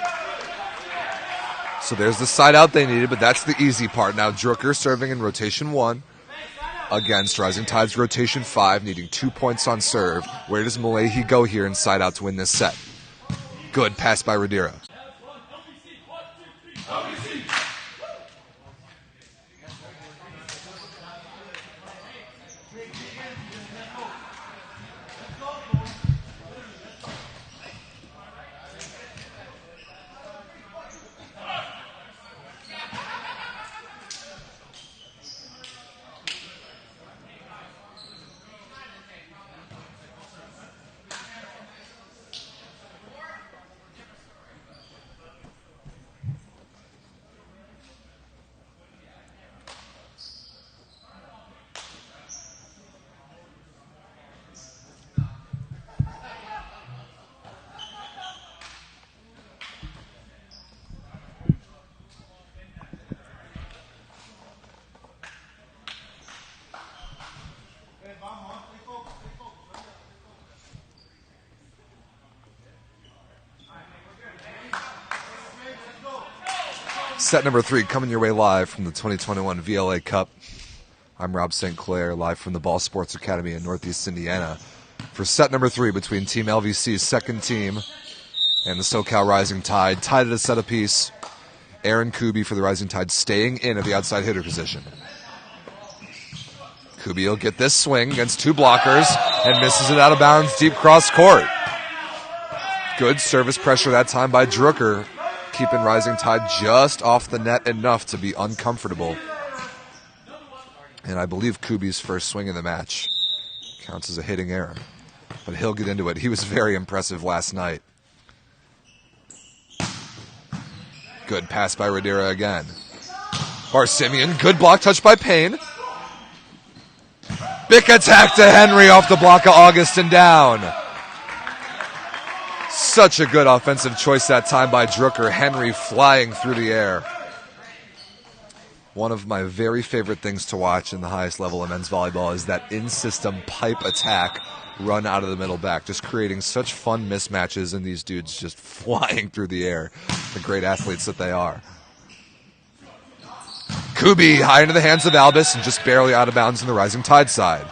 Speaker 1: So there's the side out they needed, but that's the easy part. Now Drucker serving in rotation 1 against Rising Tide's rotation 5, needing 2 points on serve. Where does Malahi go here in side out to win this set? Good pass by Radira. Set number 3 coming your way live from the 2021 VLA Cup. I'm Rob St. Clair, live from the Ball Sports Academy in Northeast Indiana for set number 3 between Team LVC's second team and the SoCal Rising Tide. Tied at a set apiece. Aaron Kubi for the Rising Tide staying in at the outside hitter position. Kubi will get this swing against 2 blockers and misses it out of bounds deep cross court. Good service pressure that time by Drucker, keeping Rising Tide just off the net enough to be uncomfortable. And I believe Kubi's first swing in the match counts as a hitting error. But he'll get into it. He was very impressive last night. Good pass by Radira again. Barsimian, good block touch by Payne. Big attack to Henry off the block of August and down. Such a good offensive choice that time by Drucker. Henry flying through the air. One of my very favorite things to watch in the highest level of men's volleyball is that in-system pipe attack run out of the middle back, just creating such fun mismatches and these dudes just flying through the air. The great athletes that they are. Kubi high into the hands of Albus and just barely out of bounds on the Rising Tide side.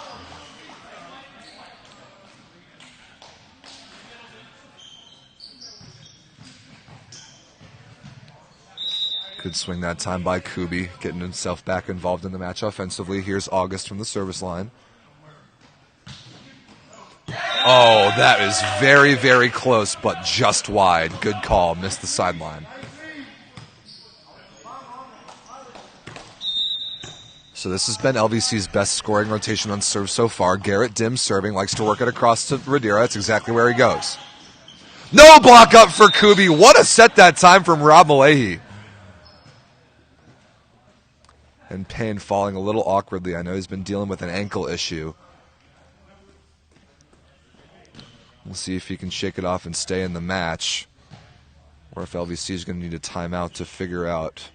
Speaker 1: Good swing that time by Kubi, getting himself back involved in the match offensively. Here's August from the service line. Oh, that is very, very close, but just wide. Good call. Missed the sideline. So this has been LVC's best scoring rotation on serve so far. Garrett Dim serving, likes to work it across to Radira. That's exactly where he goes. No block up for Kubi. What a set that time from Rob Malahi. And Payne falling a little awkwardly. I know he's been dealing with an ankle issue. We'll see if he can shake it off and stay in the match, or if LVC is going to need a timeout to figure out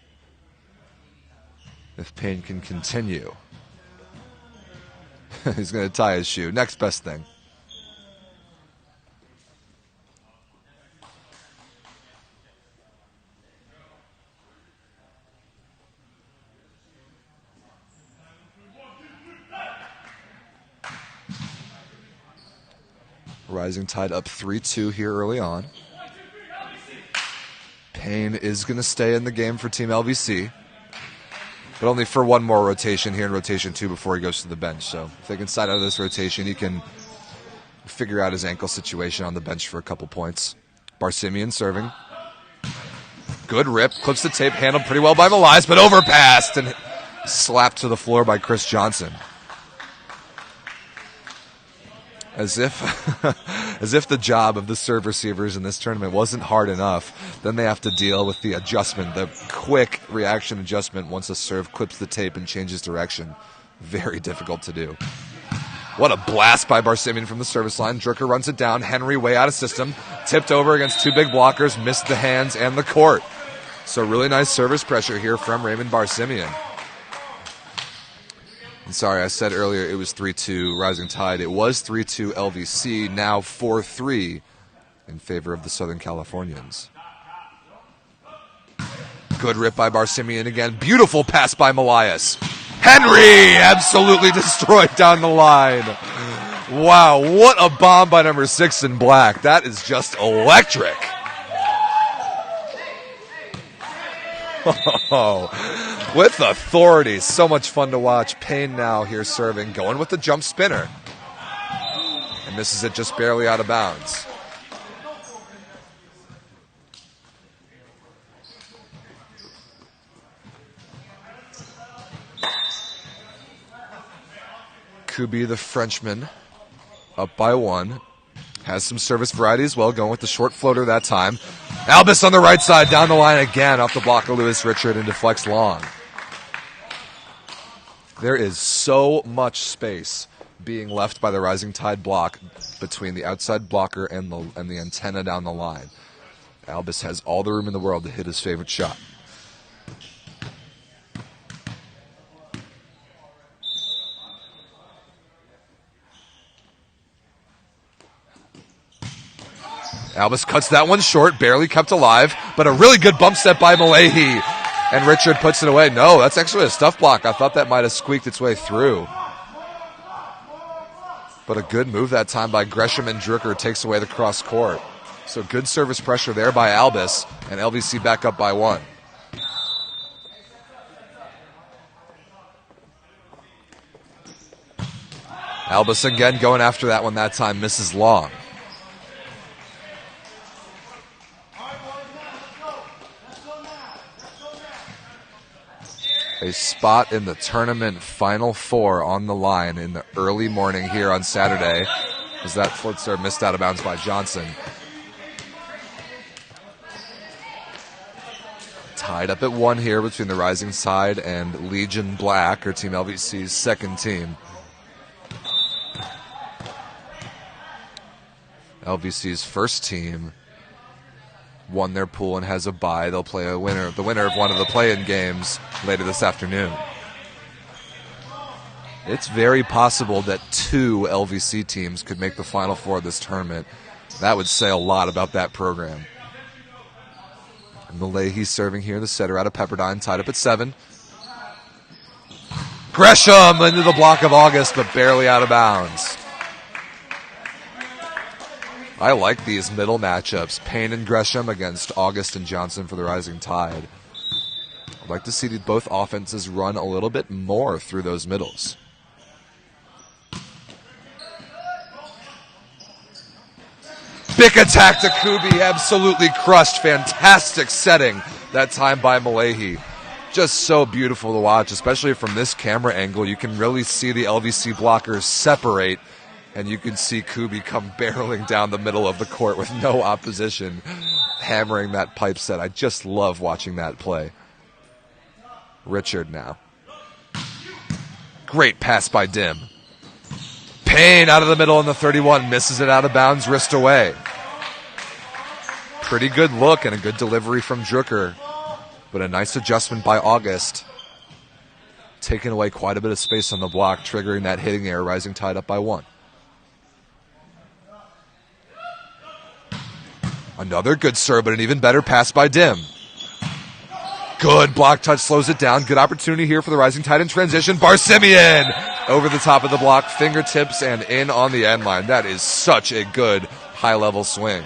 Speaker 1: if Payne can continue. He's going to tie his shoe. Next best thing. Rising Tide up 3-2 here early on. Payne is going to stay in the game for Team LVC, but only for one more rotation here in rotation 2 before he goes to the bench. So if they can side out of this rotation, he can figure out his ankle situation on the bench for a couple points. Barsimian serving. Good rip, clips the tape, handled pretty well by Melias, but overpassed and slapped to the floor by Chris Johnson. As if the job of the serve receivers in this tournament wasn't hard enough, then they have to deal with the adjustment, the quick reaction adjustment once a serve clips the tape and changes direction. Very difficult to do. What a blast by Barsimian from the service line. Drucker runs it down. Henry way out of system. Tipped over against two big blockers. Missed the hands and the court. So really nice service pressure here from Raymond Barsimian. Sorry, I said earlier it was 3-2 Rising Tide. It was 3-2 LVC, now 4-3 in favor of the Southern Californians. Good rip by Barsimian again. Beautiful pass by Melias. Henry absolutely destroyed down the line. Wow, what a bomb by number 6 in black. That is just electric. Oh, with authority. So much fun to watch. Payne now here serving, going with the jump spinner. And misses it just barely out of bounds. Kubi, the Frenchman, up by 1. Has some service variety as well, going with the short floater that time. Albus on the right side, down the line again, off the block of Lewis Richard and deflects long. There is so much space being left by the Rising Tide block between the outside blocker and the antenna down the line. Albus has all the room in the world to hit his favorite shot. Albus cuts that one short, barely kept alive, but a really good bump step by Malahi. And Richard puts it away. No, that's actually a stuff block. I thought that might have squeaked its way through. But a good move that time by Gresham, and Drucker takes away the cross court. So good service pressure there by Albus, and LVC back up by 1. Albus again going after that one that time, misses long. A spot in the tournament Final Four on the line in the early morning here on Saturday, as that fourth serve missed out of bounds by Johnson. Tied up at 1 here between the Rising Tide and Legion Black, or Team LVC's second team. LVC's first team won their pool and has a bye. They'll play the winner of one of the play-in games later this afternoon. It's very possible that 2 LVC teams could make the Final Four of this tournament. That would say a lot about that program. And Malahi serving here, the setter out of Pepperdine, tied up at 7. Gresham into the block of August, but barely out of bounds. I like these middle matchups. Payne and Gresham against August and Johnson for the Rising Tide. I'd like to see both offenses run a little bit more through those middles. Big attack to Kubi, absolutely crushed. Fantastic setting that time by Malahi. Just so beautiful to watch, especially from this camera angle. You can really see the LVC blockers separate, and you can see Kubi come barreling down the middle of the court with no opposition, hammering that pipe set. I just love watching that play. Richard now. Great pass by Dim. Payne out of the middle in the 31, misses it out of bounds, wrist away. Pretty good look and a good delivery from Drucker, but a nice adjustment by August. Taking away quite a bit of space on the block, triggering that hitting error, Rising Tide up by 1. Another good serve, but an even better pass by Dim. Good block touch, slows it down. Good opportunity here for the Rising Tide in transition. Barsimian over the top of the block, fingertips and in on the end line. That is such a good high-level swing.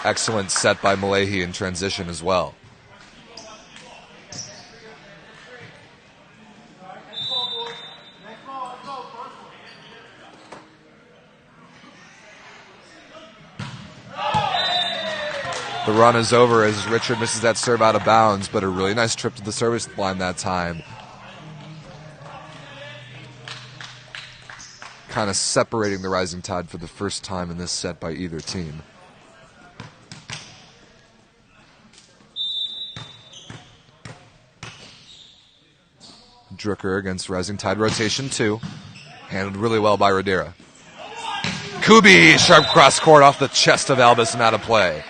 Speaker 1: Excellent set by Malahi in transition as well. The run is over as Richard misses that serve out of bounds, but a really nice trip to the service line that time. Kind of separating the Rising Tide for the first time in this set by either team. Drucker against Rising Tide rotation 2. Handled really well by Radira. Kubi, sharp cross court off the chest of Albus and out of play.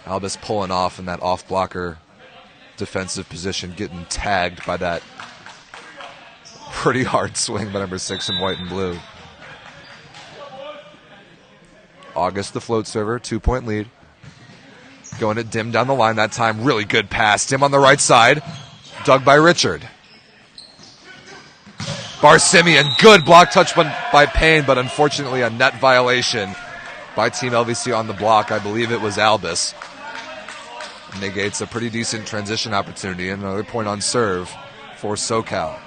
Speaker 1: Albus pulling off in that off blocker defensive position, getting tagged by that pretty hard swing by number 6 in white and blue. August, the float server, 2-point lead. Going at Dim down the line that time. Really good pass. Dim on the right side. Dug by Richard. Barsimian, good block touch by Payne, but unfortunately a net violation by Team LVC on the block. I believe it was Albus. Negates a pretty decent transition opportunity. And another point on serve for SoCal.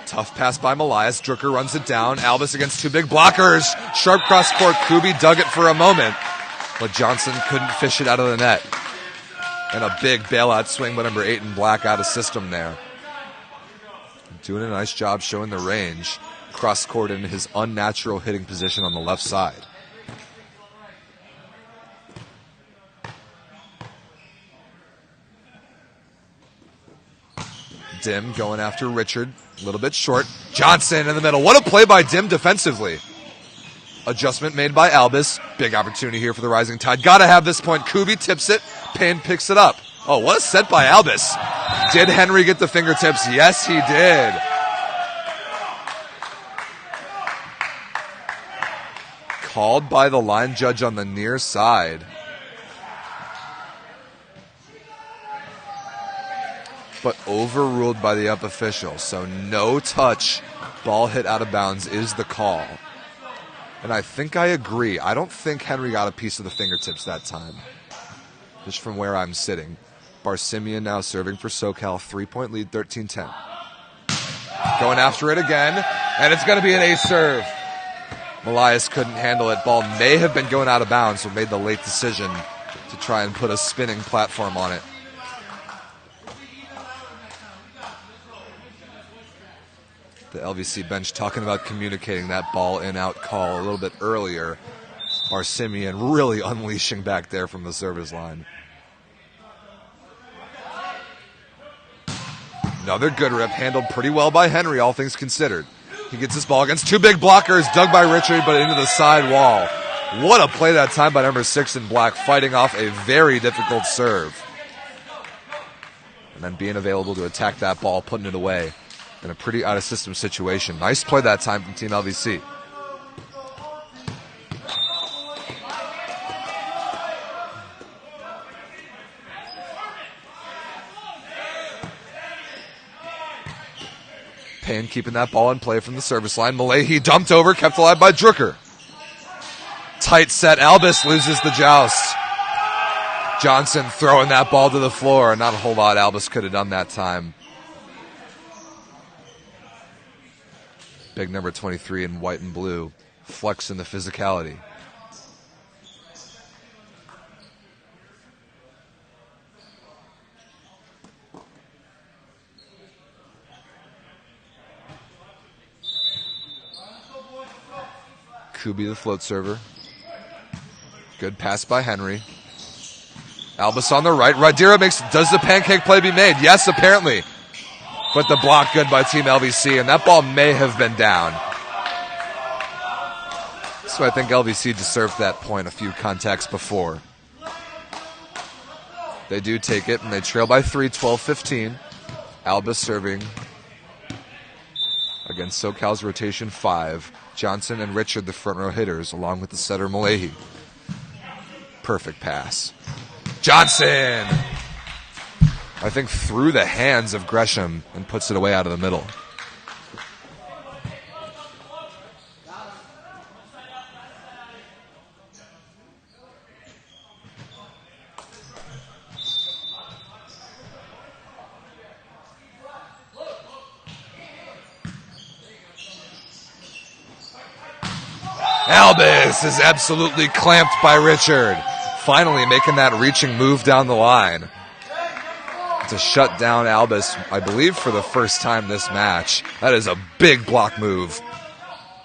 Speaker 1: Tough pass by Malias. Drucker runs it down. Albus against 2 big blockers. Sharp cross court. Kubi dug it for a moment, but Johnson couldn't fish it out of the net. And a big bailout swing by number 8 in black out of system there. Doing a nice job showing the range. Cross court in his unnatural hitting position on the left side. Dim going after Richard. A little bit short. Johnson in the middle. What a play by Dim defensively. Adjustment made by Albus. Big opportunity here for the Rising Tide. Gotta have this point. Kubi tips it. Payne picks it up. Oh, what a set by Albus. Did Henry get the fingertips? Yes, he did. Called by the line judge on the near side. But overruled by the up official. So no touch, ball hit out of bounds is the call. And I think I agree. I don't think Henry got a piece of the fingertips that time. Just from where I'm sitting. Barsimian now serving for SoCal. 3-point lead, 13-10. Going after it again. And it's going to be an ace serve. Malias couldn't handle it. Ball may have been going out of bounds, so made the late decision to try and put a spinning platform on it. The LVC bench talking about communicating that ball in-out call a little bit earlier. Barsimian really unleashing back there from the service line. Another good rip, handled pretty well by Henry, all things considered. He gets his ball against two big blockers, dug by Richard, but into the side wall. What a play that time by number 6 in black, fighting off a very difficult serve. And then being available to attack that ball, putting it away in a pretty out-of-system situation. Nice play that time from Team LVC. Payne keeping that ball in play from the service line. Malahi dumped over, kept alive by Drucker. Tight set. Albus loses the joust. Johnson throwing that ball to the floor. Not a whole lot Albus could have done that time. Big number 23 in white and blue. Flexing the physicality. Kubi the float server. Good pass by Henry. Albus on the right. Radira does the pancake play be made? Yes, apparently. But the block good by Team LVC, and that ball may have been down. So I think LVC deserved that point a few contacts before. They do take it, and they trail by 3, 12-15. Albus serving against SoCal's rotation 5. Johnson and Richard, the front row hitters, along with the setter Malahi. Perfect pass. Johnson! I think through the hands of Gresham and puts it away out of the middle. Albus is absolutely clamped by Richard. Finally making that reaching move down the line to shut down Albus, I believe, for the first time this match. That is a big block move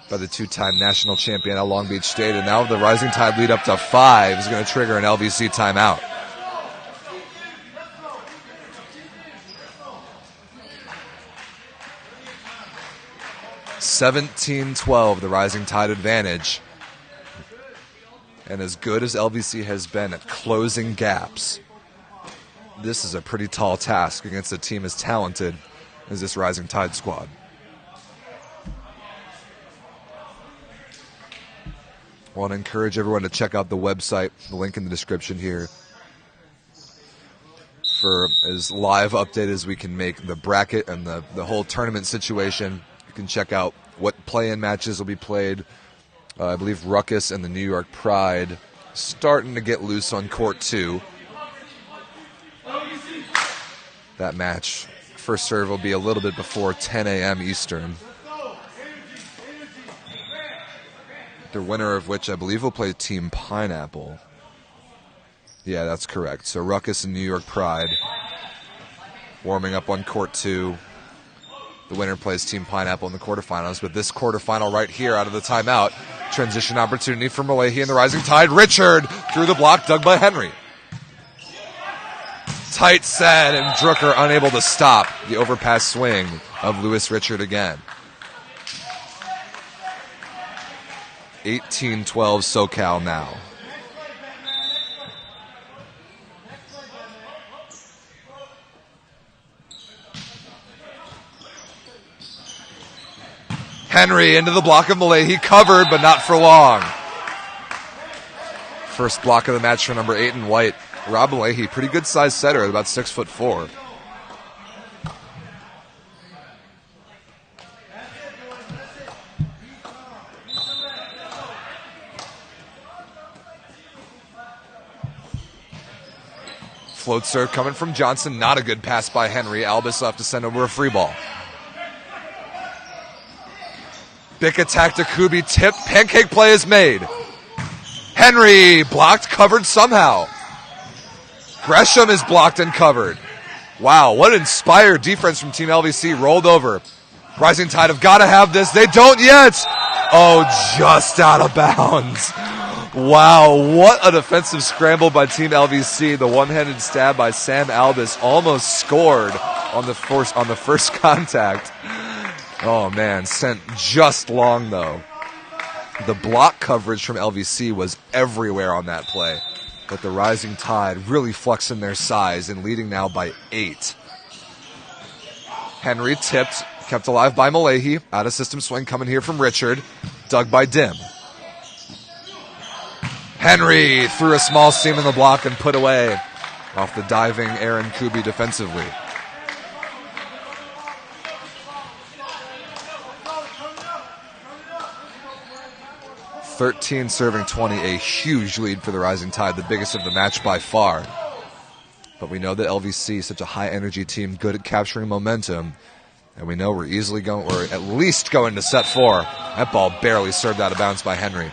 Speaker 1: by the two-time national champion at Long Beach State. And now the Rising Tide lead up to 5 is going to trigger an LVC timeout. (17-12), the Rising Tide advantage. And as good as LVC has been at closing gaps, this is a pretty tall task against a team as talented as this Rising Tide squad. I want to encourage everyone to check out the website, the link in the description here, for as live update as we can make the bracket and the whole tournament situation. You can check out what play-in matches will be played. I believe Ruckus and the New York Pride starting to get loose on court 2. That match, first serve will be a little bit before 10 a.m. Eastern. The winner of which I believe will play Team Pineapple. Yeah, that's correct. So Ruckus and New York Pride warming up on court 2. The winner plays Team Pineapple in the quarterfinals. But this quarterfinal right here out of the timeout, transition opportunity for Malahi and the Rising Tide. Richard through the block, dug by Henry. Tight set, and Drucker unable to stop the overpass swing of Lewis Richard again. 18-12 SoCal now. Henry into the block of Malahi, covered but not for long. First block of the match for number 8 in white, Rob Malahi, pretty good sized setter at about 6'4". Float serve coming from Johnson, not a good pass by Henry. Albus left to send over a free ball. Big attack to Kubi, tip, pancake play is made. Henry blocked, covered somehow. Gresham is blocked and covered. Wow, what inspired defense from Team LVC, rolled over. Rising Tide have got to have this. They don't yet. Oh, just out of bounds. Wow, what a defensive scramble by Team LVC. The one-handed stab by Sam Albus almost scored on the first contact. Oh man, sent just long though. The block coverage from LVC was everywhere on that play, but the Rising Tide really flexing their size and leading now by 8. Henry tipped, kept alive by Malahi. Out of system swing coming here from Richard, dug by Dim. Henry threw a small seam in the block and put away off the diving Aaron Kubi defensively. (13 serving 20), a huge lead for the Rising Tide, the biggest of the match by far. But we know that LVC is such a high-energy team, good at capturing momentum, and we know we're at least going to set 4. That ball barely served out of bounds by Henry.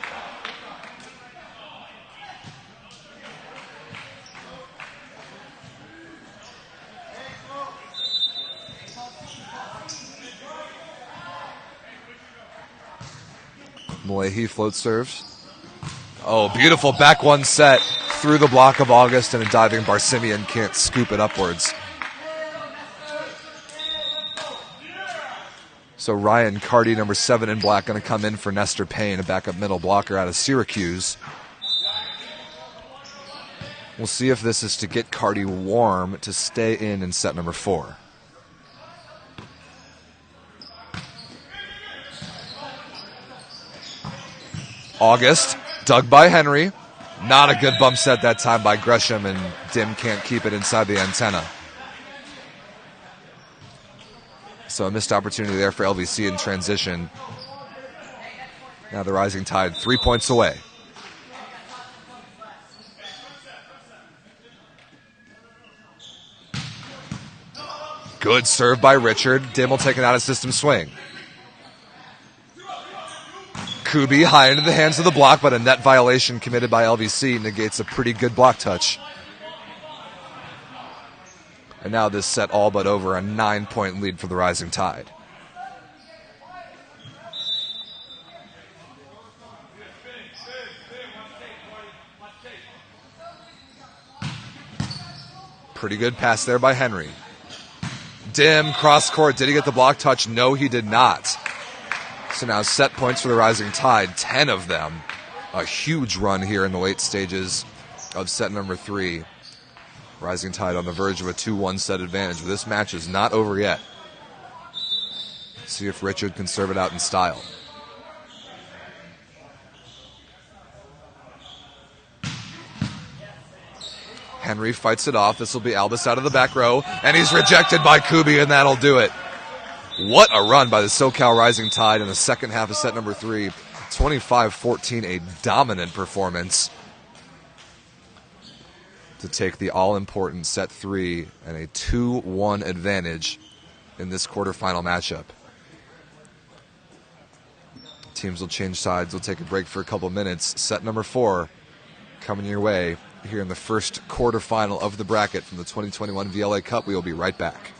Speaker 1: Malahi float serves. Oh, beautiful back one set through the block of August, and a diving Barsimian can't scoop it upwards. So Ryan Carty, number 7 in black, going to come in for Nestor Payne, a backup middle blocker out of Syracuse. We'll see if this is to get Carty warm to stay in set number 4. August, dug by Henry. Not a good bump set that time by Gresham, and Dim can't keep it inside the antenna. So a missed opportunity there for LVC in transition. Now the Rising Tide 3 points away. Good serve by Richard. Dim will take it out of system swing. Kubi high into the hands of the block, but a net violation committed by LVC negates a pretty good block touch. And now this set all but over, a 9-point lead for the Rising Tide. Pretty good pass there by Henry. Dim, cross court. Did he get the block touch? No, he did not. So now set points for the Rising Tide, 10 of them. A huge run here in the late stages of set number 3. Rising Tide on the verge of a 2-1 set advantage, but this match is not over yet. See if Richard can serve it out in style. Henry fights it off. This will be Albus out of the back row, and he's rejected by Kubi, and that'll do it. What a run by the SoCal Rising Tide in the second half of set number 3. 25-14, a dominant performance to take the all-important set 3 and a 2-1 advantage in this quarterfinal matchup. Teams will change sides. We'll take a break for a couple minutes. Set number 4 coming your way here in the first quarterfinal of the bracket from the 2021 VLA Cup. We will be right back.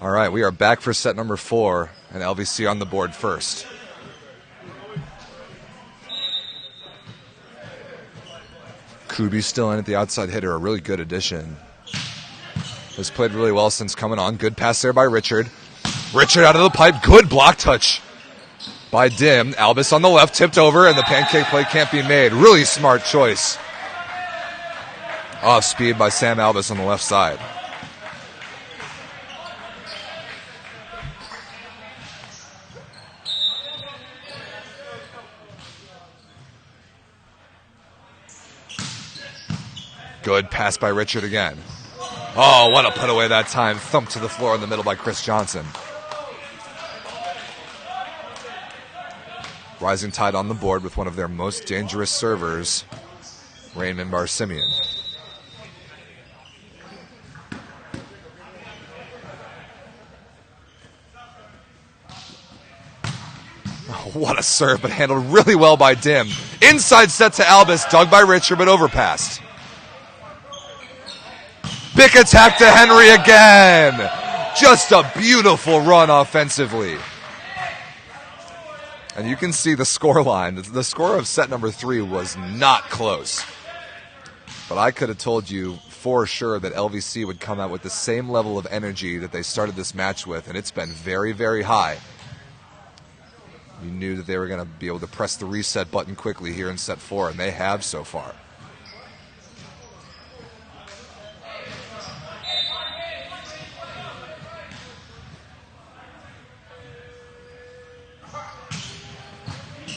Speaker 1: All right, we are back for set number 4, and LVC on the board first. Kubi still in at the outside hitter, a really good addition. Has played really well since coming on. Good pass there by Richard. Richard out of the pipe, good block touch by Dim. Albus on the left, tipped over, and the pancake play can't be made. Really smart choice. Off speed by Sam Albus on the left side. Good pass by Richard again. Oh, what a put away that time. Thumped to the floor in the middle by Chris Johnson. Rising Tide on the board with one of their most dangerous servers, Raymond Barsimian. Oh, what a serve, but handled really well by Dim. Inside set to Albus, dug by Richard, but overpassed. Big attack to Henry again. Just a beautiful run offensively. And you can see the score line. The score of set number 3 was not close. But I could have told you for sure that LVC would come out with the same level of energy that they started this match with, and it's been very, very high. You knew that they were going to be able to press the reset button quickly here in set 4, and they have so far.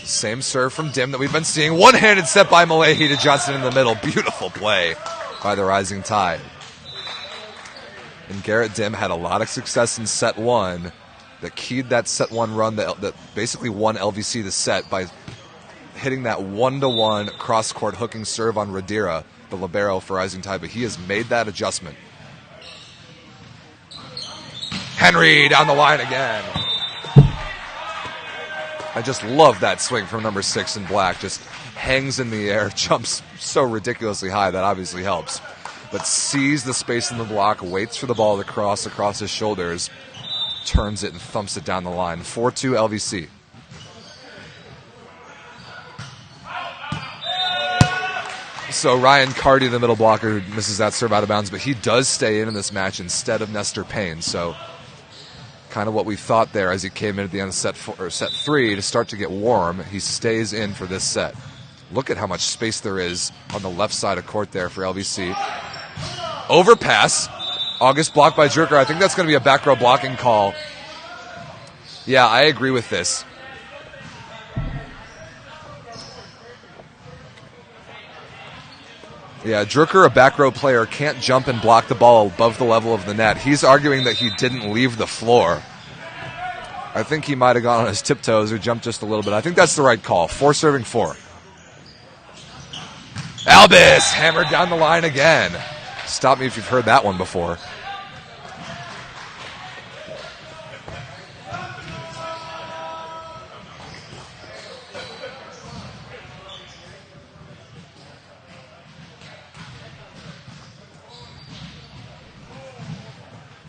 Speaker 1: Same serve from Dim that we've been seeing. One-handed set by Malahi to Johnson in the middle. Beautiful play by the Rising Tide. And Garrett Dim had a lot of success in set 1 that keyed that set 1 run that basically won LVC the set by hitting that 1-to-1 cross-court hooking serve on Radira, the libero for Rising Tide, but he has made that adjustment. Henry down the line again. I just love that swing from number 6 in black. Just hangs in the air, jumps so ridiculously high, that obviously helps. But sees the space in the block, waits for the ball to cross across his shoulders, turns it and thumps it down the line. 4-2 LVC. So Ryan Carty, the middle blocker, misses that serve out of bounds, but he does stay in this match instead of Nestor Payne. So kind of what we thought there as he came in at the end of set 3 to start to get warm. He stays in for this set. Look at how much space there is on the left side of court there for LVC. Overpass. August blocked by Drucker. I think that's going to be a back row blocking call. Yeah, I agree with this. Yeah, Drucker, a back row player, can't jump and block the ball above the level of the net. He's arguing that he didn't leave the floor. I think he might have gone on his tiptoes or jumped just a little bit. I think that's the right call. 4-4. Albus hammered down the line again. Stop me if you've heard that one before.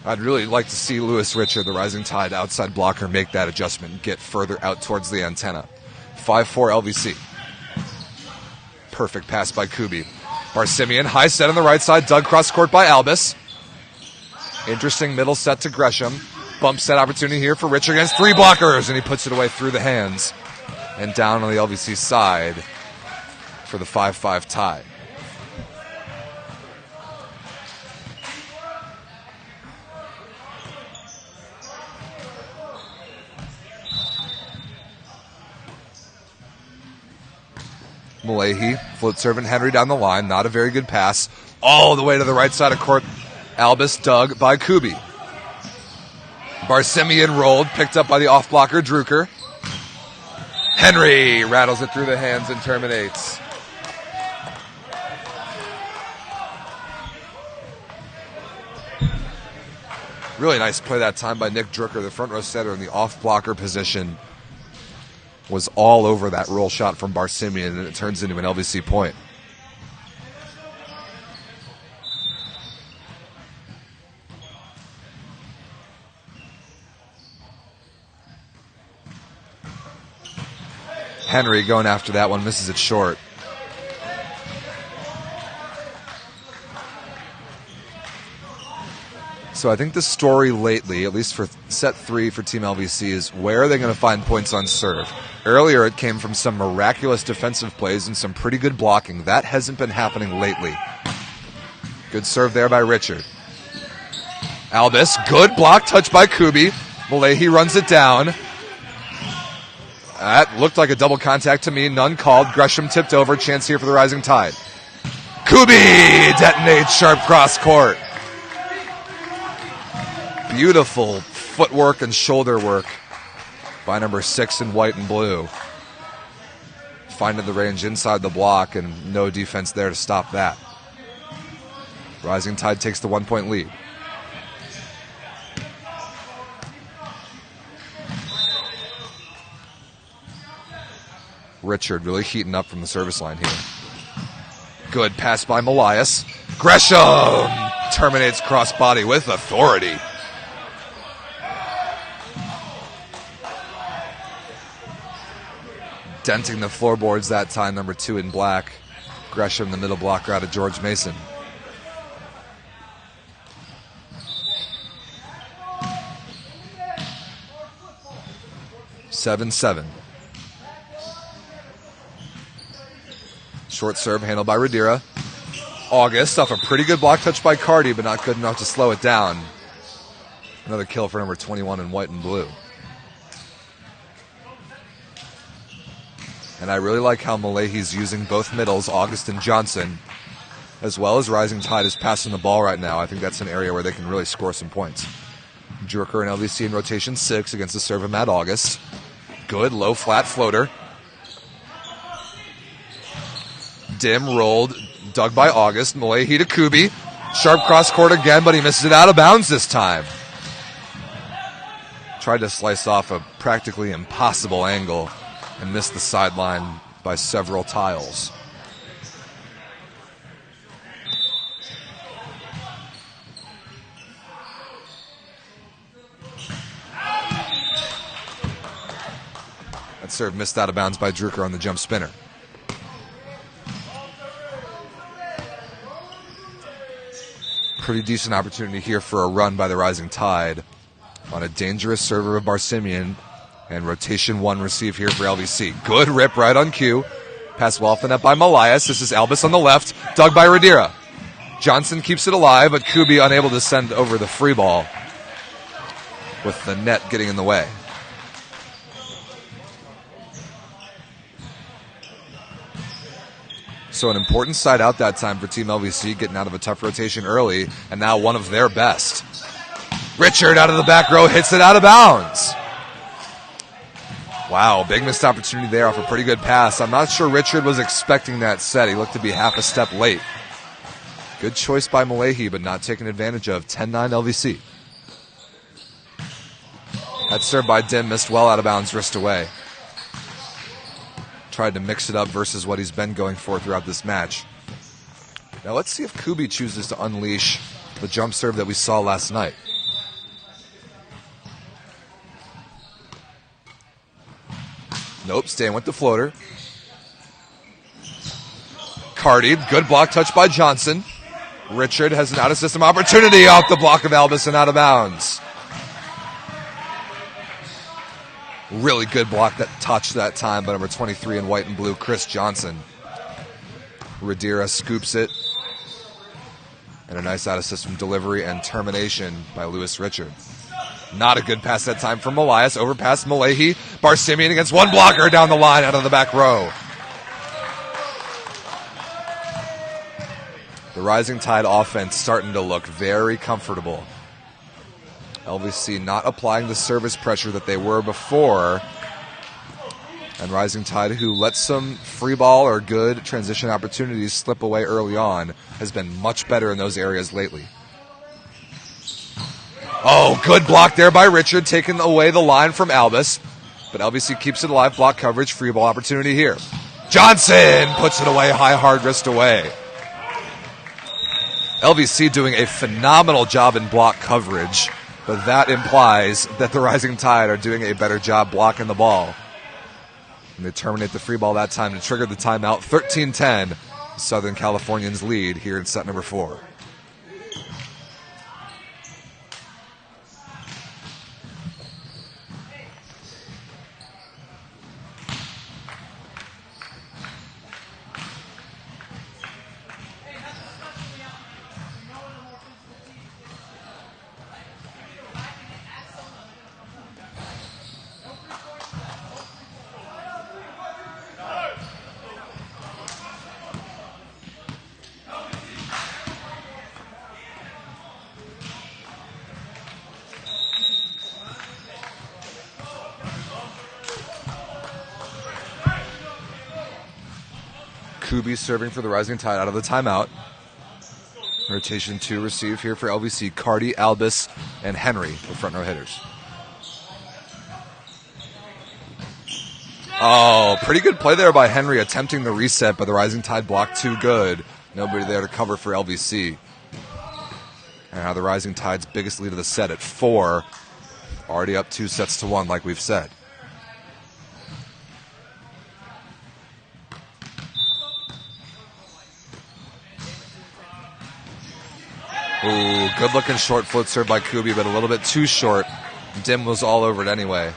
Speaker 1: I'd really like to see Lewis Richard, the Rising Tide outside blocker, make that adjustment and get further out towards the antenna. 5-4 LVC. Perfect pass by Kubi. Barsimian, high set on the right side, dug cross court by Albus. Interesting middle set to Gresham. Bump set opportunity here for Richard against 3 blockers, and he puts it away through the hands and down on the LVC side for the 5-5 tie. Malahi, float servant Henry down the line. Not a very good pass. All the way to the right side of court. Albus dug by Kubi. Barsimian rolled, picked up by the off blocker Drucker. Henry rattles it through the hands and terminates. Really nice play that time by Nick Drucker, the front row setter in the off blocker position. Was all over that roll shot from Barsimian, and it turns into an LVC point. Henry going after that one, misses it short. So I think the story lately, at least for set 3 for Team LVC, is where are they going to find points on serve? Earlier it came from some miraculous defensive plays and some pretty good blocking. That hasn't been happening lately. Good serve there by Richard. Albus, good block, touch by Kubi. Malahi runs it down. That looked like a double contact to me, none called. Gresham tipped over, chance here for the Rising Tide. Kubi detonates sharp cross court. Beautiful footwork and shoulder work by number 6 in white and blue. Finding the range inside the block and no defense there to stop that. Rising Tide takes the 1-point lead. Richard really heating up from the service line here. Good pass by Malias. Gresham terminates crossbody with authority. Denting the floorboards that time, number 2 in black. Gresham, the middle blocker out of George Mason. (7-7). Short serve handled by Radira. August off a pretty good block touch by Cardi, but not good enough to slow it down. Another kill for number 21 in white and blue. And I really like how Malahi's using both middles, August and Johnson, as well as Rising Tide is passing the ball right now. I think that's an area where they can really score some points. Drucker and LVC in rotation 6 against the serve of Matt August. Good low flat floater. Dim rolled, dug by August. Malahi to Kubi. Sharp cross court again, but he misses it out of bounds this time. Tried to slice off a practically impossible angle and missed the sideline by several tiles. That serve missed out of bounds by Drucker on the jump spinner. Pretty decent opportunity here for a run by the Rising Tide on a dangerous server of Barsimian. And rotation 1 receive here for LVC. Good rip right on cue. Pass well off the net by Malias. This is Albus on the left. Dug by Radira. Johnson keeps it alive, but Kubi unable to send over the free ball with the net getting in the way. So an important side out that time for Team LVC, getting out of a tough rotation early, and now one of their best. Richard out of the back row hits it out of bounds. Wow, big missed opportunity there off a pretty good pass. I'm not sure Richard was expecting that set. He looked to be half a step late. Good choice by Malahi, but not taken advantage of. 10-9 LVC. That serve by Dim missed well out of bounds, wrist away. Tried to mix it up versus what he's been going for throughout this match. Now let's see if Kubi chooses to unleash the jump serve that we saw last night. Nope, staying with the floater. Cardi, good block touch by Johnson. Richard has an out-of-system opportunity off the block of Albus and out of bounds. Really good block that touched that time by number 23 in white and blue, Chris Johnson. Radira scoops it. And a nice out-of-system delivery and termination by Lewis Richard. Not a good pass that time from Malias. Overpass Malahi. Barsimian against one blocker down the line out of the back row. The Rising Tide offense starting to look very comfortable. LVC not applying the service pressure that they were before. And Rising Tide, who let some free ball or good transition opportunities slip away early on, has been much better in those areas lately. Oh, good block there by Richard, taking away the line from Albus. But LVC keeps it alive, block coverage, free ball opportunity here. Johnson puts it away, high hard wrist away. LVC doing a phenomenal job in block coverage, but that implies that the Rising Tide are doing a better job blocking the ball. And they terminate the free ball that time to trigger the timeout. 13-10, Southern Californians lead here in set number 4. Kubi serving for the Rising Tide out of the timeout. Rotation 2 receive here for LVC. Cardi, Albus, and Henry, the front row hitters. Oh, pretty good play there by Henry, attempting the reset, but the Rising Tide blocked too good. Nobody there to cover for LVC. And now the Rising Tide's biggest lead of the set at 4. Already up 2-1, like we've said. Ooh, good-looking short float serve by Kubi, but a little bit too short. Dim was all over it anyway.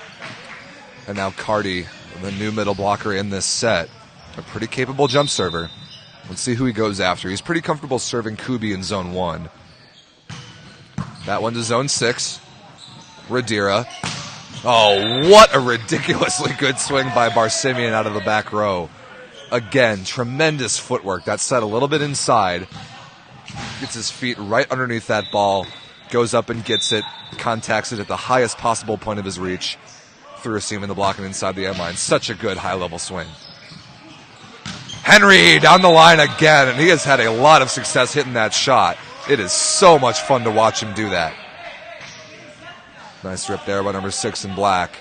Speaker 1: And now Cardi, the new middle blocker in this set. A pretty capable jump server. Let's see who he goes after. He's pretty comfortable serving Kubi in zone 1. That one to zone 6. Radira. Oh, what a ridiculously good swing by Barsimian out of the back row. Again, tremendous footwork. That set a little bit inside. Gets his feet right underneath that ball, goes up and gets it, contacts it at the highest possible point of his reach, through a seam in the block and inside the end line. Such a good high-level swing. Henry down the line again, and he has had a lot of success hitting that shot. It is so much fun to watch him do that. Nice rip there by number 6 in black.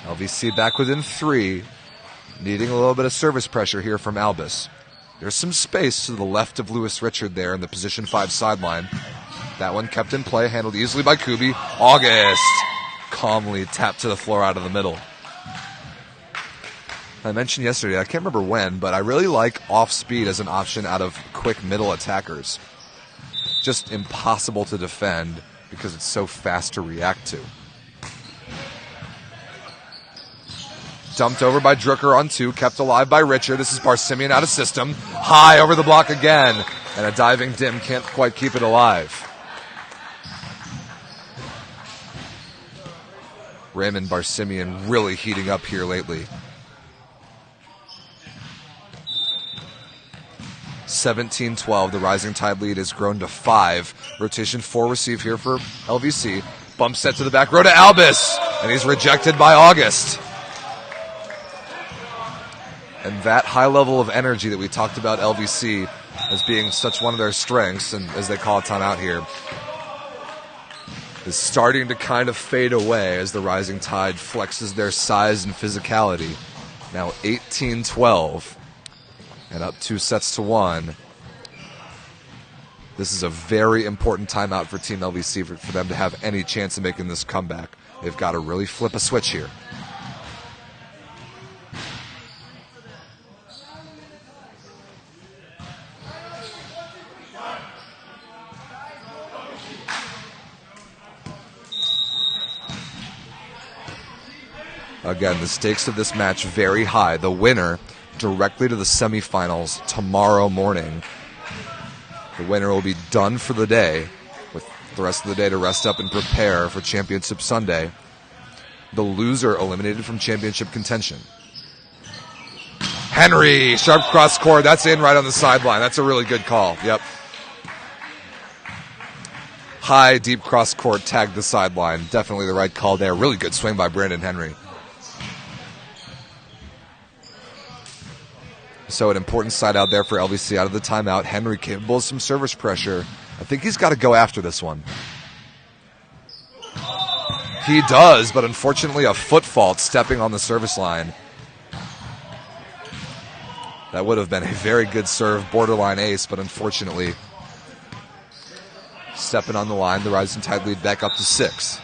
Speaker 1: LVC back within 3. Needing a little bit of service pressure here from Albus. There's some space to the left of Lewis Richard there in the position 5 sideline. That one kept in play, handled easily by Kubi. August calmly tapped to the floor out of the middle. I mentioned yesterday, I can't remember when, but I really like off speed as an option out of quick middle attackers. Just impossible to defend because it's so fast to react to. Dumped over by Drucker on 2, kept alive by Richard. This is Barsimian out of system. High over the block again. And a diving Dim can't quite keep it alive. Raymond Barsimian really heating up here lately. 17-12, the Rising Tide lead has grown to 5. Rotation 4 receive here for LVC. Bump set to the back row to Albus. And he's rejected by August. And that high level of energy that we talked about LVC as being such one of their strengths, and as they call a timeout here, is starting to kind of fade away as the Rising Tide flexes their size and physicality. Now 18-12 and up 2-1. This is a very important timeout for Team LVC for them to have any chance of making this comeback. They've got to really flip a switch here. Again, the stakes of this match very high. The winner directly to the semifinals tomorrow morning. The winner will be done for the day, with the rest of the day to rest up and prepare for Championship Sunday. The loser eliminated from championship contention. Henry, sharp cross court. That's in right on the sideline. That's a really good call. Yep. High, deep cross court, tagged the sideline. Definitely the right call there. Really good swing by Brandon Henry. So an important side out there for LVC out of the timeout. Henry capable of some service pressure. I think he's got to go after this one. He does, but unfortunately a foot fault stepping on the service line. That would have been a very good serve, borderline ace, but unfortunately stepping on the line, the Rising Tide lead back up to 6.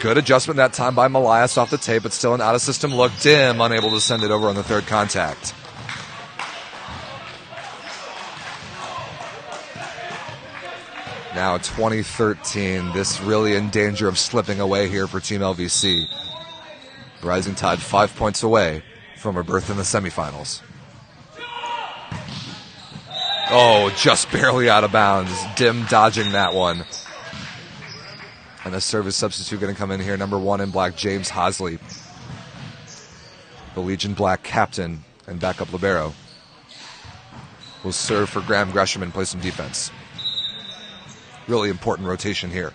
Speaker 1: Good adjustment that time by Malias off the tape, but still an out-of-system look. Dim unable to send it over on the third contact. Now 2013, this really in danger of slipping away here for Team LVC. Rising Tide 5 points away from a berth in the semifinals. Oh, just barely out of bounds. Dim dodging that one. And a service substitute going to come in here. Number 1 in black, James Hosley. The Legion Black captain and backup libero. Will serve for Graham Gresham and play some defense. Really important rotation here.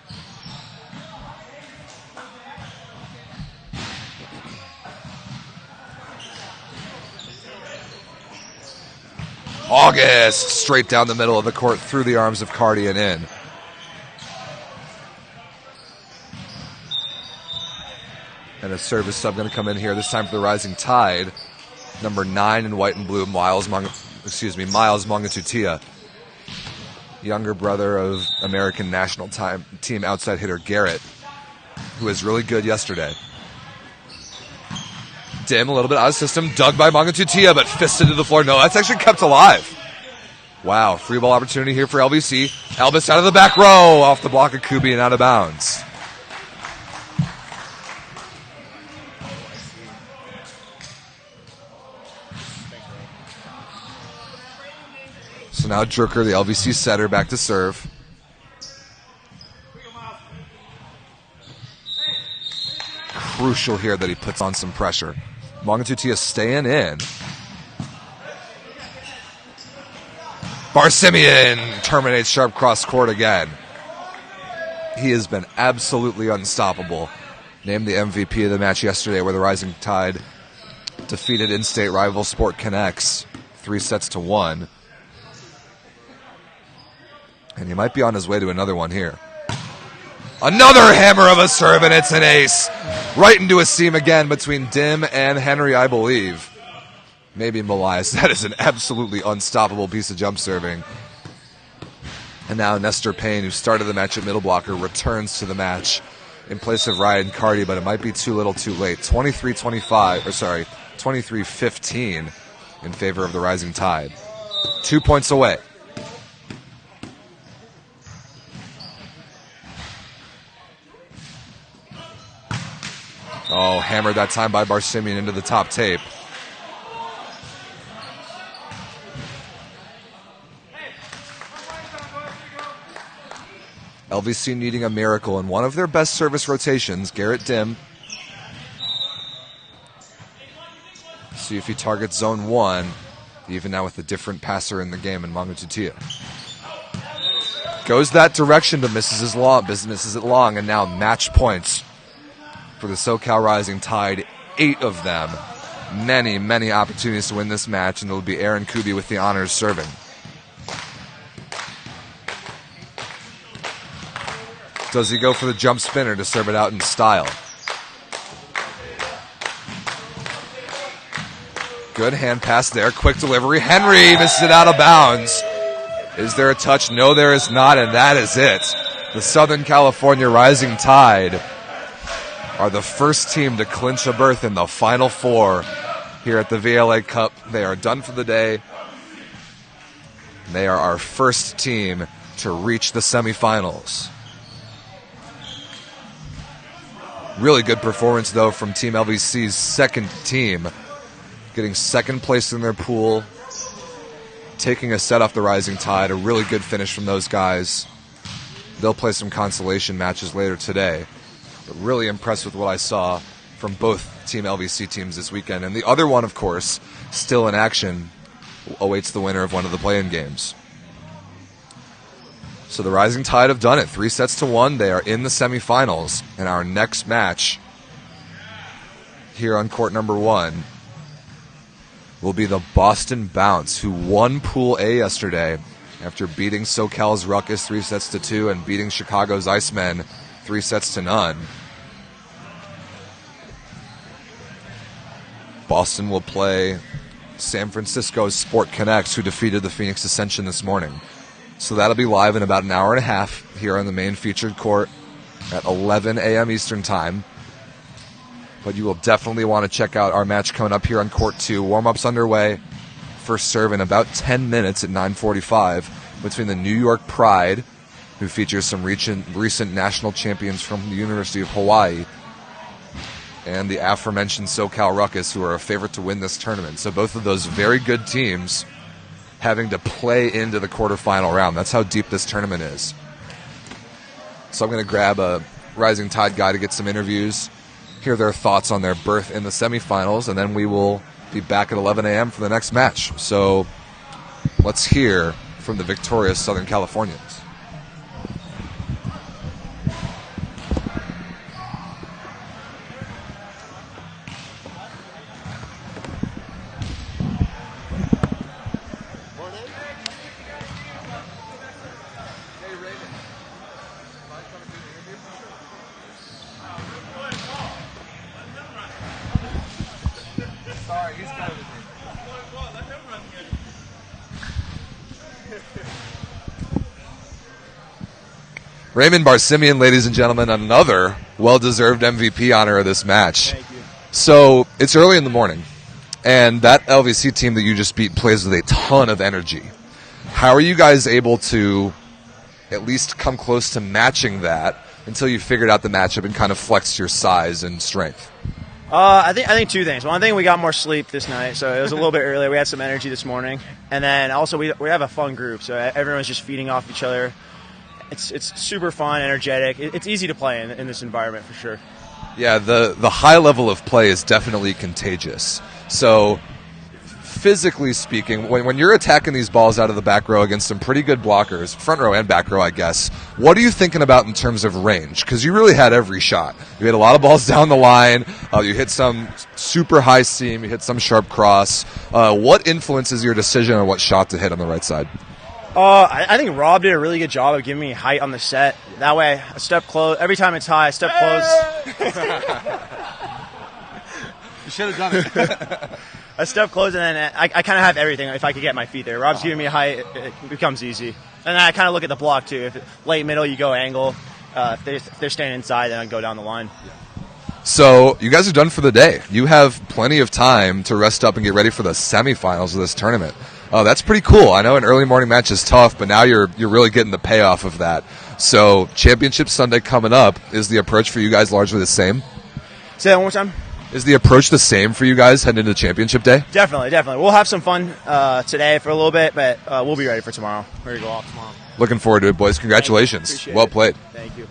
Speaker 1: August straight down the middle of the court through the arms of Cardi and in. And a service sub going to come in here, this time for the Rising Tide. Number 9 in white and blue, Miles Mongatutia. Younger brother of American national team outside hitter Garrett, who was really good yesterday. Dim, a little bit out of system, dug by Mongatutia, but fisted to the floor. No, that's actually kept alive. Wow, free ball opportunity here for LVC. Elvis out of the back row, off the block of Kubi and out of bounds. So now Drucker, the LVC setter, back to serve. Crucial here that he puts on some pressure. Mongatutia staying in. Barsimian terminates sharp cross court again. He has been absolutely unstoppable. Named the MVP of the match yesterday where the Rising Tide defeated in-state rival Sport Connects 3-1. And he might be on his way to another one here. Another hammer of a serve, and it's an ace. Right into a seam again between Dim and Henry, I believe. Maybe Malias. That is an absolutely unstoppable piece of jump serving. And now Nestor Payne, who started the match at middle blocker, returns to the match in place of Ryan Cardi, but it might be too little too late. 23-15 in favor of the Rising Tide. 2 points away. Oh, hammered that time by Barsimian into the top tape. LVC needing a miracle in one of their best service rotations. Garrett Dim. See if he targets zone 1, even now with a different passer in the game in Mongatutia. Goes that direction but misses it long, and now match points for the SoCal Rising Tide, 8 of them. Many, many opportunities to win this match, and it'll be Aaron Kubi with the honors serving. Does he go for the jump spinner to serve it out in style? Good hand pass there, quick delivery. Henry misses it out of bounds. Is there a touch? No, there is not, and that is it. The Southern California Rising Tide are the first team to clinch a berth in the Final Four here at the VLA Cup. They are done for the day. They are our first team to reach the semifinals. Really good performance, though, from Team LVC's second team, getting second place in their pool, taking a set off the Rising Tide. A really good finish from those guys. They'll play some consolation matches later today. But really impressed with what I saw from both Team LVC teams this weekend. And the other one, of course, still in action, awaits the winner of one of the play-in games. So the Rising Tide have done it. 3-1. They are in the semifinals. And our next match here on court number 1 will be the Boston Bounce, who won Pool A yesterday after beating SoCal's Ruckus 3-2 and beating Chicago's Icemen 3-0. Boston will play San Francisco's Sport Connects, who defeated the Phoenix Ascension this morning. So that'll be live in about an hour and a half here on the main featured court. at 11 a.m. Eastern Time. But you will definitely want to check out our match coming up here on Court 2. Warm-up's underway. First serve in about 10 minutes at 9:45 between the New York Pride, who features some recent national champions from the University of Hawaii, and the aforementioned SoCal Ruckus, who are a favorite to win this tournament. So both of those very good teams having to play into the quarterfinal round. That's how deep this tournament is. So I'm going to grab a Rising Tide guy to get some interviews, hear their thoughts on their berth in the semifinals, and then we will be back at 11 a.m. for the next match. So let's hear from the victorious Southern Californians. Raymond Barsimian, ladies and gentlemen, another well-deserved MVP honor of this match.
Speaker 2: Thank you.
Speaker 1: So it's early in the morning, and that LVC team that you just beat plays with a ton of energy. How are you guys able to at least come close to matching that until you figured out the matchup and kind of flexed your size and strength?
Speaker 2: I think two things. One thing, we got more sleep this night, so it was a little bit earlier. We had some energy this morning, and then also we have a fun group, so everyone's just feeding off each other. It's super fun, energetic. It's easy to play in this environment for sure.
Speaker 1: Yeah, the high level of play is definitely contagious. So physically speaking, when you're attacking these balls out of the back row against some pretty good blockers, front row and back row, I guess, what are you thinking about in terms of range? Because you really had every shot. You hit a lot of balls down the line. You hit some super high seam. You hit some sharp cross. What influences your decision on what shot to hit on the right side?
Speaker 2: I think Rob did a really good job of giving me height on the set. That way, I step close. Every time it's high, I step close.
Speaker 1: You should have done it.
Speaker 2: I step close, and then I kind of have everything if I could get my feet there. Rob's giving me height. It becomes easy. And then I kind of look at the block, too. If it's late middle, you go angle. If they're standing inside, then I go down the line.
Speaker 1: So you guys are done for the day. You have plenty of time to rest up and get ready for the semifinals of this tournament. That's pretty cool. I know an early morning match is tough, but now you're really getting the payoff of that. So Championship Sunday coming up. Is the approach for you guys largely the same?
Speaker 2: Say that one more time.
Speaker 1: Is the approach the same for you guys heading into Championship Day?
Speaker 2: Definitely. We'll have some fun today for a little bit, but we'll be ready for tomorrow. We're going to go off tomorrow.
Speaker 1: Looking forward to it, boys. Congratulations.
Speaker 2: Well
Speaker 1: played.
Speaker 2: Thank you.